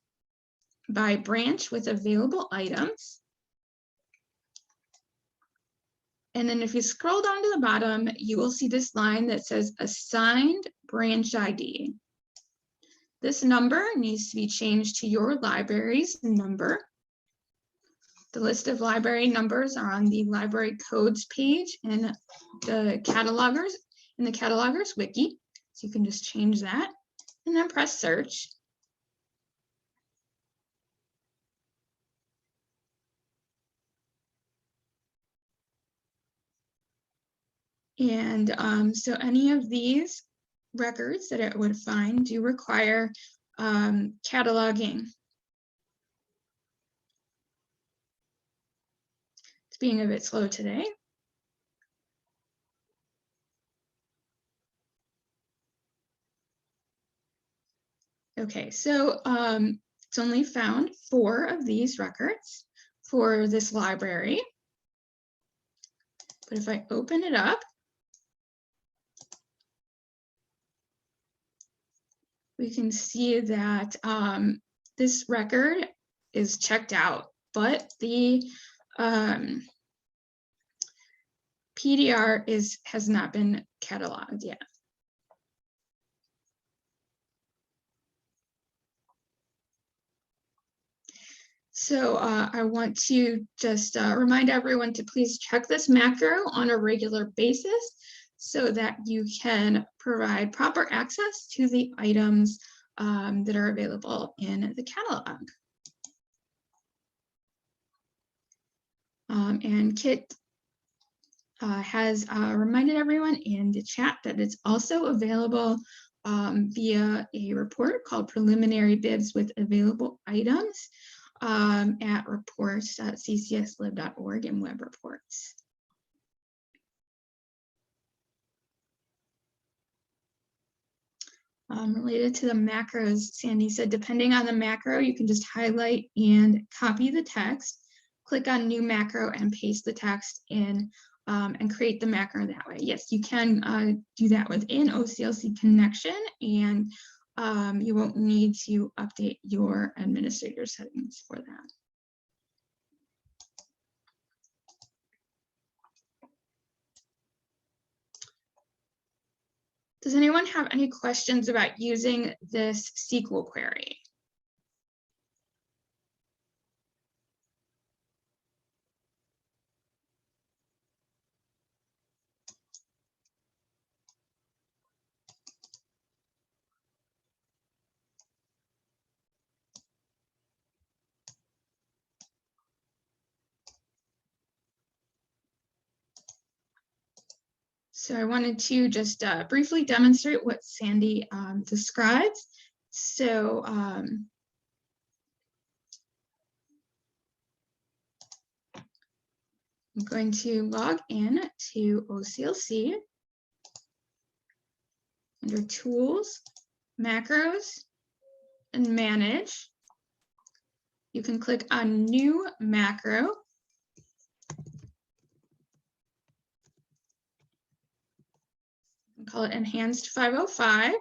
by branch with available items. And then if you scroll down to the bottom, you will see this line that says assigned branch ID. This number needs to be changed to your library's number. The list of library numbers are on the library codes page in the catalogers wiki. So you can just change that and then press search. And so any of these records that it would find do require cataloging. It's being a bit slow today. Okay, so it's only found 4 of these records for this library. But if I open it up, we can see that this record is checked out, but the PDR has not been cataloged yet. So I want to just remind everyone to please check this macro on a regular basis so that you can provide proper access to the items that are available in the catalog. And Kit has reminded everyone in the chat that it's also available via a report called Preliminary Bibs with Available Items at reports.ccslib.org in web reports. Related to the macros, Sandy said, depending on the macro, you can just highlight and copy the text, click on new macro and paste the text in and create the macro that way. Yes, you can do that within OCLC connection, and you won't need to update your administrator settings for that. Does anyone have any questions about using this SQL query? So I wanted to just briefly demonstrate what Sandy describes. So I'm going to log in to OCLC under Tools, Macros, and Manage. You can click on New Macro. Call it Enhanced 505.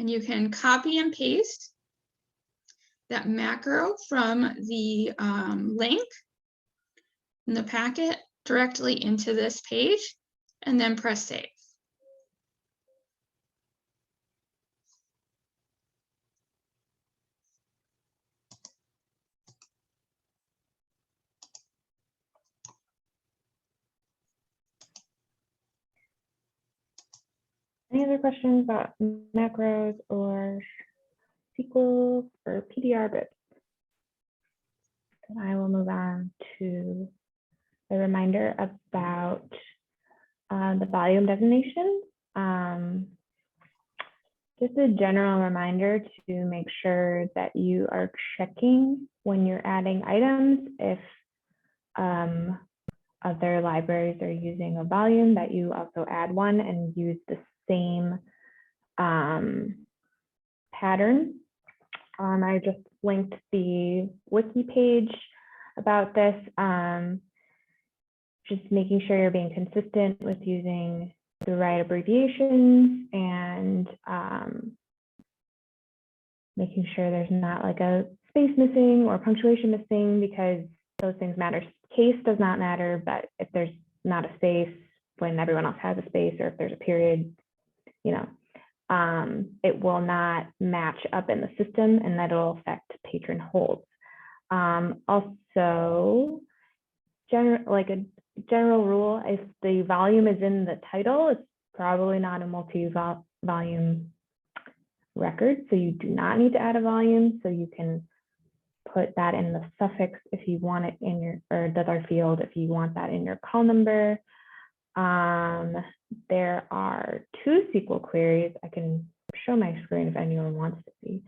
And you can copy and paste that macro from the link in the packet directly into this page and then press save. Any other questions about macros or SQL or PDR bits? Then I will move on to a reminder about the volume designation. Just a general reminder to make sure that you are checking when you're adding items if other libraries are using a volume, that you also add one and use the same pattern. I just linked the wiki page about this. Just making sure you're being consistent with using the right abbreviations and making sure there's not like a space missing or punctuation missing, because those things matter. Case does not matter, but if there's not a space when everyone else has a space, or if there's a period, you know, it will not match up in the system, and that'll affect patron holds. Also, like a general rule, if the volume is in the title, it's probably not a multi-volume record, so you do not need to add a volume. So you can put that in the suffix if you want it in your, or the other field if you want that in your call number. There are 2 SQL queries. I can show my screen if anyone wants to see.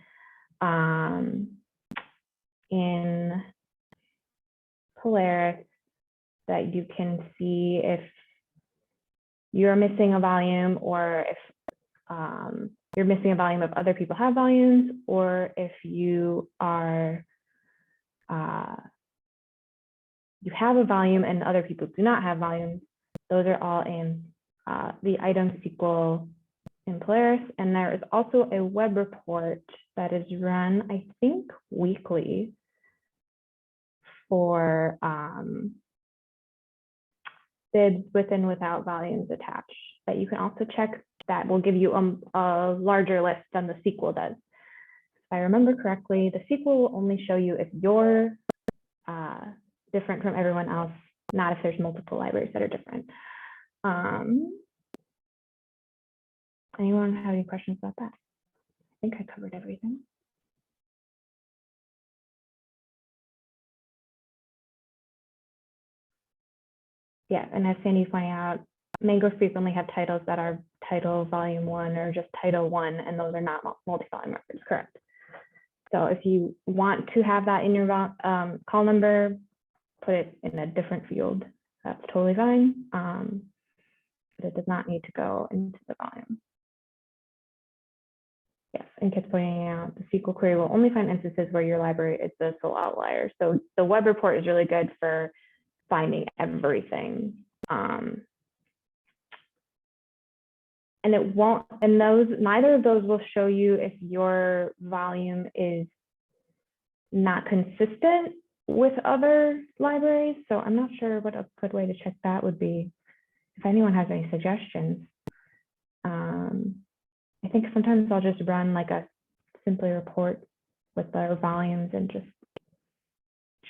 In Polaris, that you can see if you're missing a volume, or if you're missing a volume if other people have volumes, or if you are you have a volume and other people do not have volumes. Those are all in the item SQL in Polaris. And there is also a web report that is run, I think, weekly for bids with and without volumes attached, that you can also check. That will give you a larger list than the SQL does. If I remember correctly, the SQL will only show you if you're different from everyone else, not if there's multiple libraries that are different. Anyone have any questions about that? I think I covered everything. Yeah, and as Sandy pointed out, Mango frequently have titles that are title volume 1 or just title 1, and those are not multi-volume records, correct? So if you want to have that in your call number, put it in a different field. That's totally fine, but it does not need to go into the volume. Yes, and Kit's pointing out the SQL query will only find instances where your library is the sole outlier. So the web report is really good for finding everything. And it won't, and neither of those will show you if your volume is not consistent with other libraries. So I'm not sure what a good way to check that would be. If anyone has any suggestions, I think sometimes I'll just run like a simply report with their volumes and just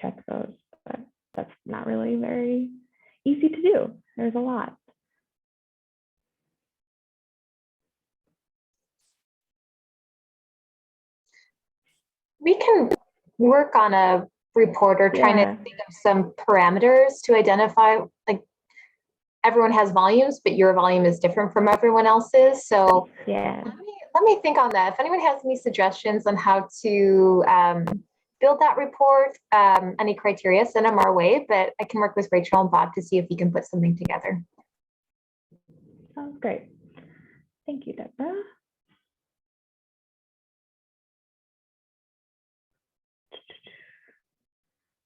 check those, but that's not really very easy to do. There's a lot. We can work on a report or trying to think of some parameters to identify, like, everyone has volumes, but your volume is different from everyone else's. So yeah, let me think on that. If anyone has any suggestions on how to build that report, any criteria, send them our way, but I can work with Rachel and Bob to see if we can put something together. Sounds great. Thank you, Deborah.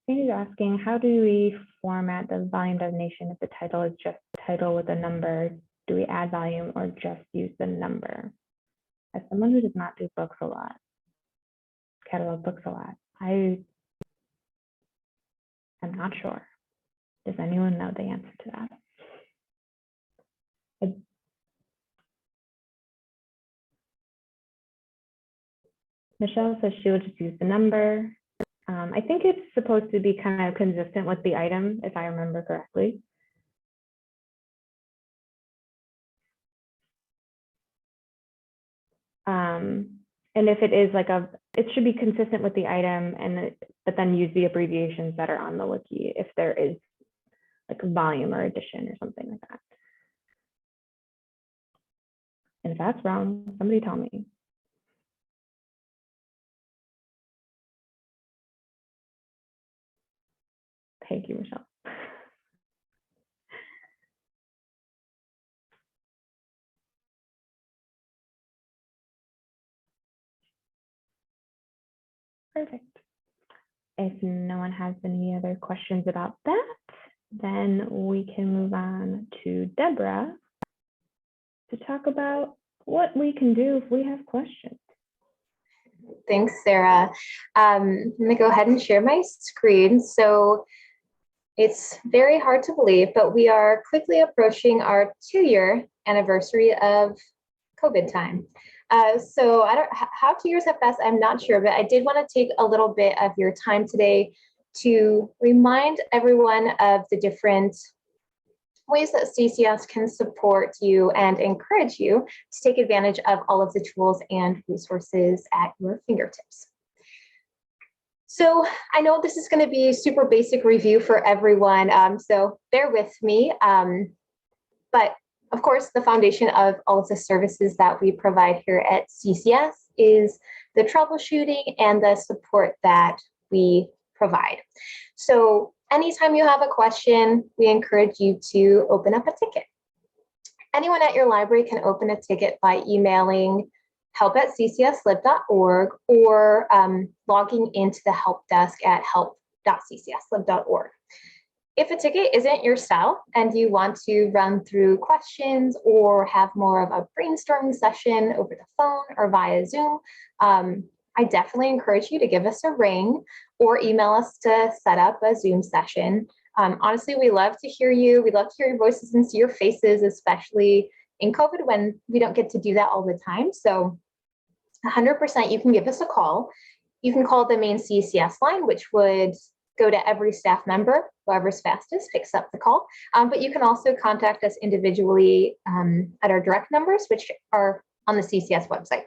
Sandy's asking, how do we format the volume designation if the title is just title with a number? Do we add volume or just use the number? as someone who does not do books a lot, catalog books a lot, I am not sure. Does anyone know the answer to that? Michelle says she will just use the number. I think it's supposed to be kind of consistent with the item, if I remember correctly. And if it is like it should be consistent with the item, but then use the abbreviations that are on the wiki if there is like a volume or edition or something like that. And if that's wrong, somebody tell me. Thank you, Michelle. Perfect. If no one has any other questions about that, then we can move on to Deborah to talk about what we can do if we have questions. Thanks, Sarah. I'm going to go ahead and share my screen. So it's very hard to believe, but we are quickly approaching our 2-year anniversary of COVID time. So I don't how 2 years have passed, I'm not sure, but I did want to take a little bit of your time today to remind everyone of the different ways that CCS can support you and encourage you to take advantage of all of the tools and resources at your fingertips. So I know this is going to be a super basic review for everyone, so bear with me. But of course, the foundation of all of the services that we provide here at CCS is the troubleshooting and the support that we provide. So anytime you have a question, we encourage you to open up a ticket. Anyone at your library can open a ticket by emailing help@ccslib.org or logging into the help desk at help.ccslib.org. If a ticket isn't your style and you want to run through questions or have more of a brainstorming session over the phone or via Zoom, I definitely encourage you to give us a ring or email us to set up a Zoom session. Honestly, we love to hear you. We love to hear your voices and see your faces, especially in COVID when we don't get to do that all the time. So 100% you can give us a call. You can call the main CCS line, which would go to every staff member, whoever's fastest picks up the call. But you can also contact us individually at our direct numbers, which are on the CCS website.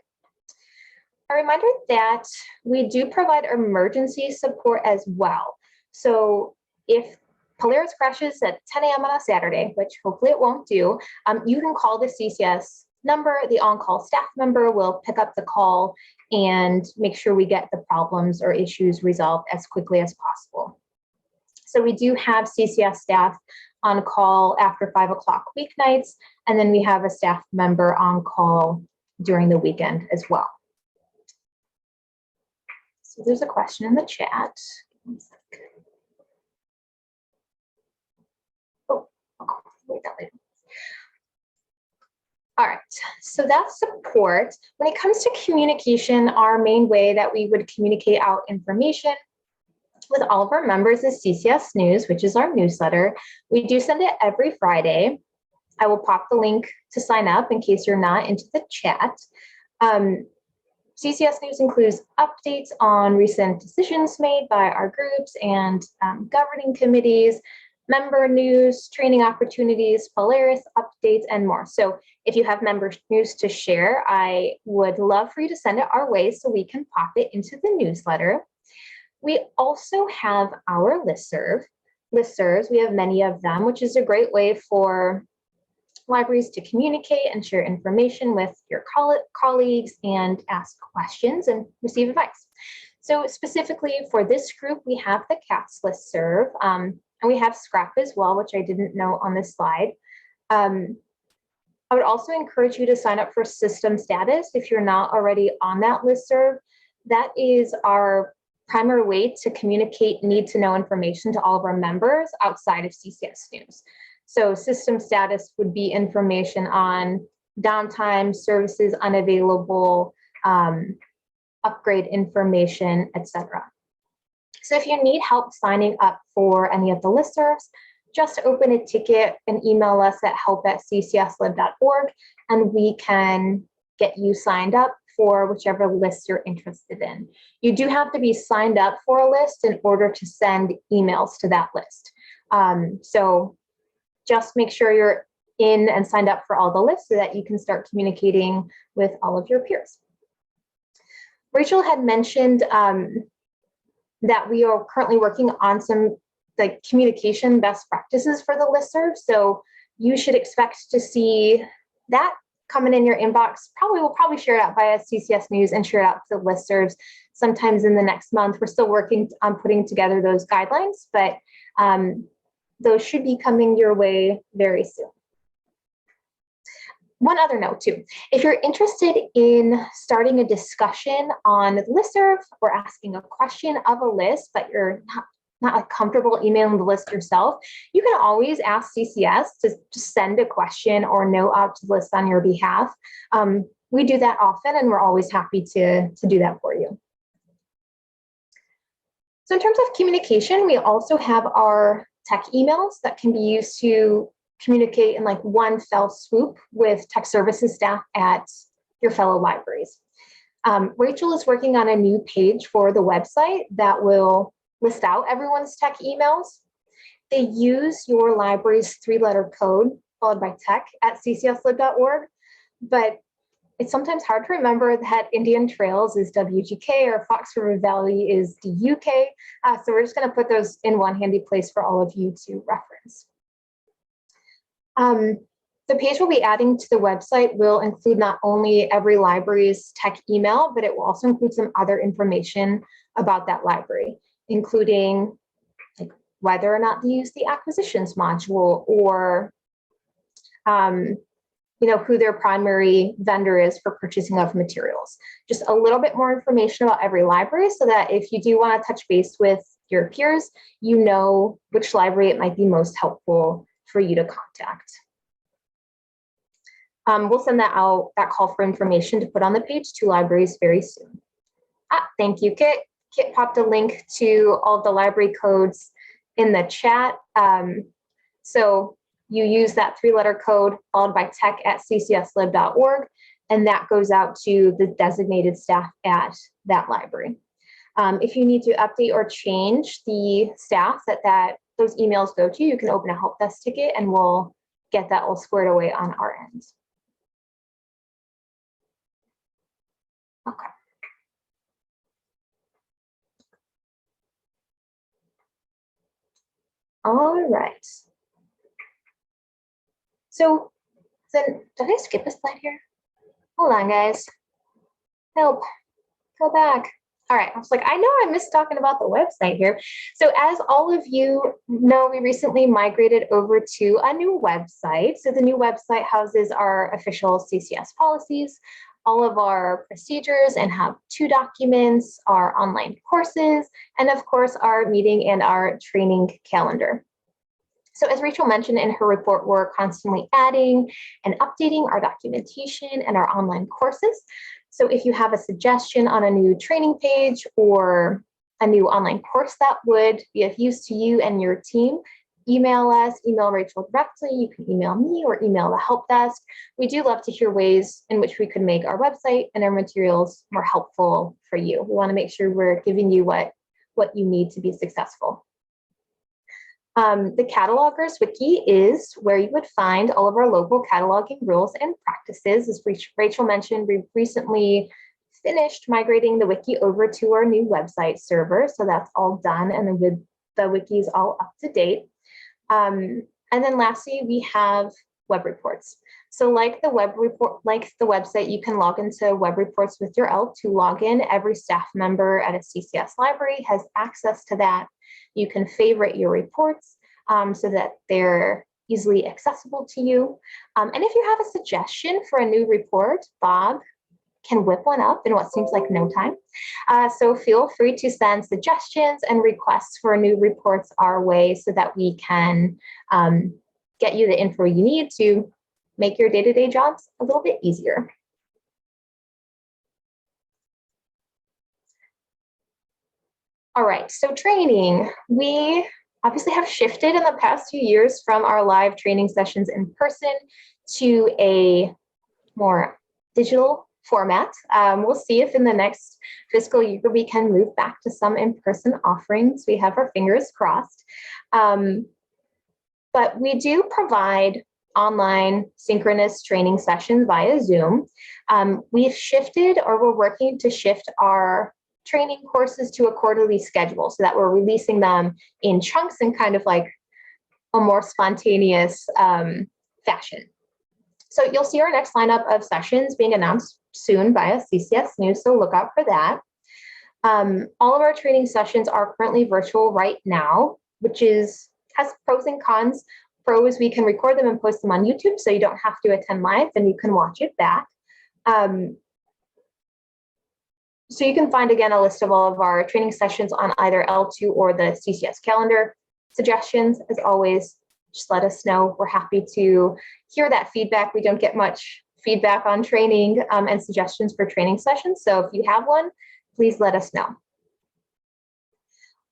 A reminder that we do provide emergency support as well. So if Polaris crashes at 10 a.m. on a Saturday, which hopefully it won't do, you can call the CCS number. The on-call staff member will pick up the call and make sure we get the problems or issues resolved as quickly as possible. So we do have CCS staff on call after 5 o'clock weeknights, and then we have a staff member on call during the weekend as well. So there's a question in the chat. Oh, wait, that later. All right, so that's support. When it comes to communication, our main way that we would communicate out information with all of our members is CCS News, which is our newsletter. We do send it every Friday. I will pop the link to sign up in case you're not into the chat. CCS News includes updates on recent decisions made by our groups and governing committees, member news, training opportunities, Polaris updates, and more. So if you have member news to share, I would love for you to send it our way so we can pop it into the newsletter. We also have our listservs. We have many of them, which is a great way for libraries to communicate and share information with your colleagues and ask questions and receive advice. So specifically for this group, we have the CATS listserv, and we have Scrap as well, which I didn't know on this slide. I would also encourage you to sign up for System Status if you're not already on that listserv. That is our primary way to communicate need-to-know information to all of our members outside of CCS News. So System Status would be information on downtime, services unavailable, upgrade information, etc. So if you need help signing up for any of the listservs, just open a ticket and email us at help@ccslib.org, and we can get you signed up for whichever list you're interested in. You do have to be signed up for a list in order to send emails to that list. So just make sure you're in and signed up for all the lists so that you can start communicating with all of your peers. Rachel had mentioned that we are currently working on some communication best practices for the listserv. So you should expect to see that coming in your inbox. We'll probably share it out via CCS News and share it out to the listservs sometimes in the next month. We're still working on putting together those guidelines, but those should be coming your way very soon. One other note too, if you're interested in starting a discussion on the listserv or asking a question of a list, but you're not comfortable emailing the list yourself, you can always ask CCS to just send a question or note out to the list on your behalf. We do that often, and we're always happy to do that for you. So in terms of communication, we also have our tech emails that can be used to communicate in one fell swoop with tech services staff at your fellow libraries. Rachel is working on a new page for the website that will list out everyone's tech emails. They use your library's 3-letter code followed by tech@ccslib.org, but it's sometimes hard to remember that Indian Trails is WGK or Fox River Valley is DUK. So we're just going to put those in one handy place for all of you to reference. The page we'll be adding to the website will include not only every library's tech email, but it will also include some other information about that library, including whether or not they use the acquisitions module, or who their primary vendor is for purchasing of materials. Just a little bit more information about every library so that if you do want to touch base with your peers, you know which library it might be most helpful for you to contact. We'll send that call for information to put on the page to libraries very soon. Thank you, Kit. Kit popped a link to all the library codes in the chat. So you use that 3-letter code followed by tech@ccslib.org, and that goes out to the designated staff at that library. If you need to update or change the staff that those emails go to, you can open a help desk ticket and we'll get that all squared away on our end. Okay. All right. So then, did I skip a slide here? Hold on, guys. Help. Go back. All right, I was like, I know I missed talking about the website here. So as all of you know, we recently migrated over to a new website. So the new website houses our official CCS policies, all of our procedures and how-to documents, our online courses, and of course, our meeting and our training calendar. So as Rachel mentioned in her report, we're constantly adding and updating our documentation and our online courses. So if you have a suggestion on a new training page or a new online course that would be of use to you and your team, email us, email Rachel directly. You can email me or email the help desk. We do love to hear ways in which we could make our website and our materials more helpful for you. We want to make sure we're giving you what you need to be successful. The Catalogers Wiki is where you would find all of our local cataloging rules and practices. As Rachel mentioned, we recently finished migrating the wiki over to our new website server. So that's all done, and the wiki is all up to date. And then lastly, we have web reports. So like the website, you can log into web reports with your ELK to log in. Every staff member at a CCS library has access to that. You can favorite your reports so that they're easily accessible to you. And if you have a suggestion for a new report, Bob can whip one up in what seems like no time. So feel free to send suggestions and requests for new reports our way so that we can get you the info you need to make your day-to-day jobs a little bit easier. All right, so training. We obviously have shifted in the past few years from our live training sessions in person to a more digital format. We'll see if in the next fiscal year we can move back to some in-person offerings. We have our fingers crossed. But we do provide online synchronous training sessions via Zoom. We've shifted, or we're working to shift our training courses to a quarterly schedule so that we're releasing them in chunks and kind of like a more spontaneous fashion. So you'll see our next lineup of sessions being announced soon via CCS News, so look out for that. All of our training sessions are currently virtual right now, which has pros and cons. Pros, we can record them and post them on YouTube, so you don't have to attend live and you can watch it back. So you can find, again, a list of all of our training sessions on either L2 or the CCS calendar. Suggestions, as always, just let us know. We're happy to hear that feedback. We don't get much feedback on training and suggestions for training sessions. So if you have one, please let us know.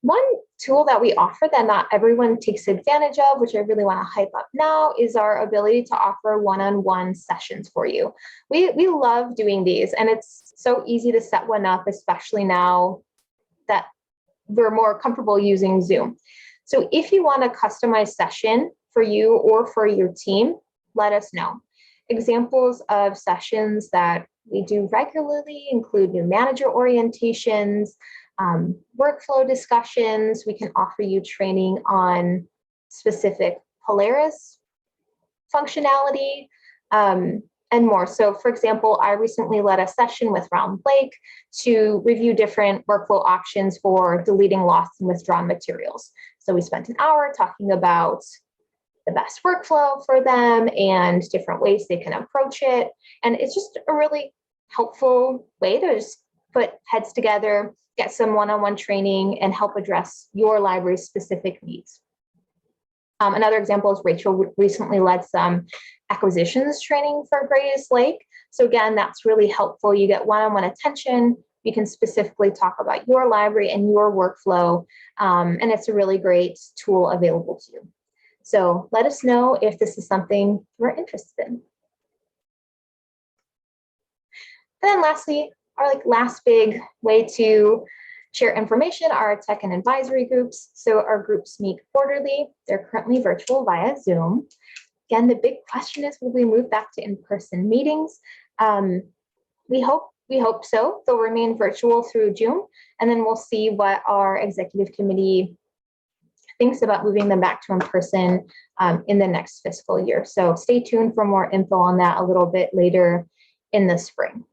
One tool that we offer that not everyone takes advantage of, which I really want to hype up now, is our ability to offer one-on-one sessions for you. We love doing these, and it's so easy to set one up, especially now that we're more comfortable using Zoom. So if you want a customized session for you or for your team, let us know. Examples of sessions that we do regularly include new manager orientations, workflow discussions. We can offer you training on specific Polaris functionality, and more. So for example, I recently led a session with Round Lake to review different workflow options for deleting lost and withdrawn materials. So we spent an hour talking about the best workflow for them and different ways they can approach it. And it's just a really helpful way to just put heads together, get some one-on-one training, and help address your library's specific needs. Another example is Rachel recently led some acquisitions training for Grays Lake. So again, that's really helpful. You get one-on-one attention. You can specifically talk about your library and your workflow, and it's a really great tool available to you. So let us know if this is something you're interested in. And then lastly, our last big way to share information are tech and advisory groups. So our groups meet quarterly. They're currently virtual via Zoom. Again, the big question is, will we move back to in-person meetings? We hope so. They'll remain virtual through June, and then we'll see what our executive committee thinks about moving them back to in-person in the next fiscal year. So stay tuned for more info on that a little bit later in the spring.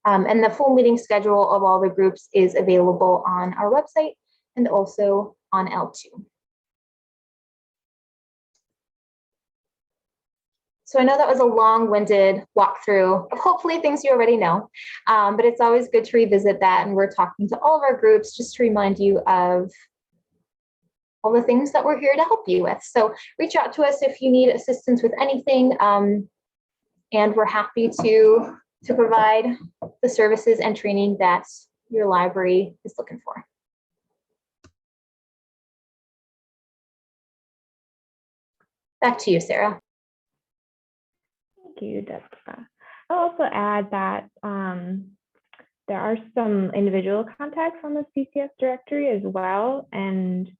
And the full meeting schedule of all the groups is available on our website and also on L2. So I know that was a long-winded walkthrough of hopefully things you already know, but it's always good to revisit that. And we're talking to all of our groups just to remind you of all the things that we're here to help you with. So reach out to us if you need assistance with anything, and we're happy to provide the services and training that your library is looking for. Back to you, Sarah. Thank you, Jessica. I'll also add that there are some individual contacts on the CCS directory as well, and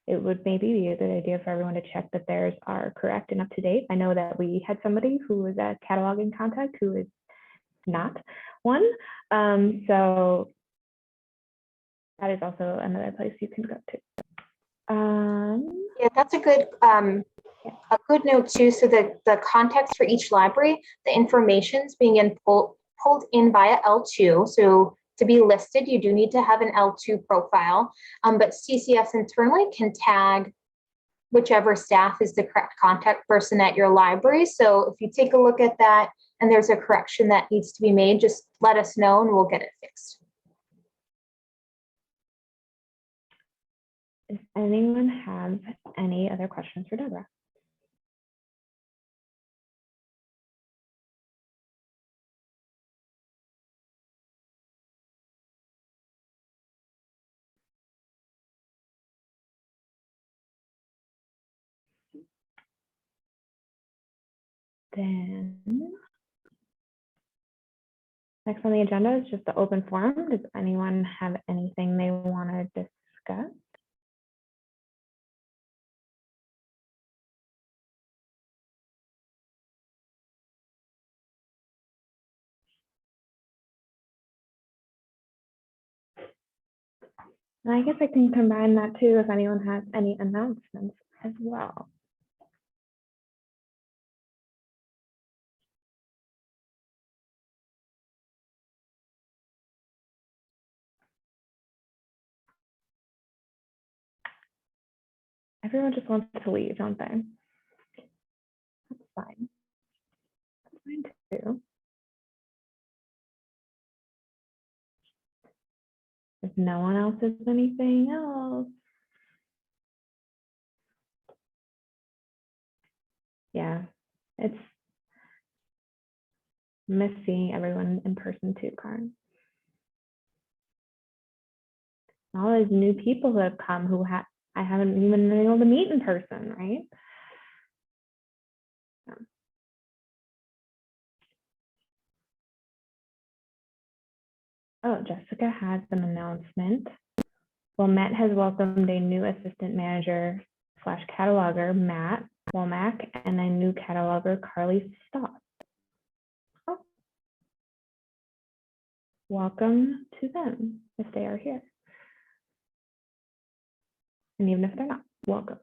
it would maybe be a good idea for everyone to check that theirs are correct and up to date. I know that we had somebody who was a cataloging contact who is not one. So that is also another place you can go to. Yeah, that's a good note too. So the context for each library, the information is being pulled in via L2. So to be listed, you do need to have an L2 profile, but CCS internally can tag whichever staff is the correct contact person at your library. So if you take a look at that and there's a correction that needs to be made, just let us know and we'll get it fixed. Does anyone have any other questions for Deborah? then next on the agenda is just the open forum. Does anyone have anything they want to discuss? And I guess I can combine that too if anyone has any announcements as well. Everyone just wants to leave, don't they? That's fine. That's fine too. If no one else has anything else. Yeah, it's miss seeing everyone in person too, Karen. All these new people who have come who I haven't even been able to meet in person, right? Yeah. Oh, Jessica has an announcement. Wilmette has welcomed a new assistant manager / cataloger, Matt Womack, and a new cataloger, Carly Stott. Oh. Welcome to them if they are here. And even if they're not, welcome.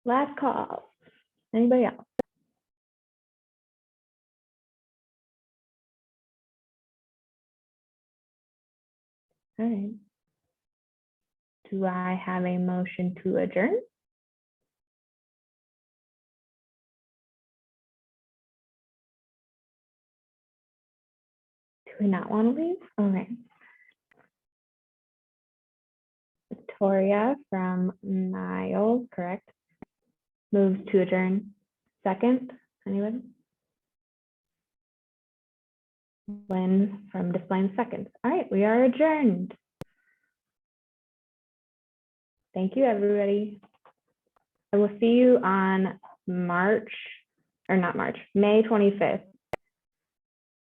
Last call. Anybody else? All right. Do I have a motion to adjourn? Do we not want to leave? Okay. Victoria from Niles, correct? Moves to adjourn. Second, anyone? Lynn from Displaying Seconds. All right, we are adjourned. Thank you, everybody. I will see you on May 25th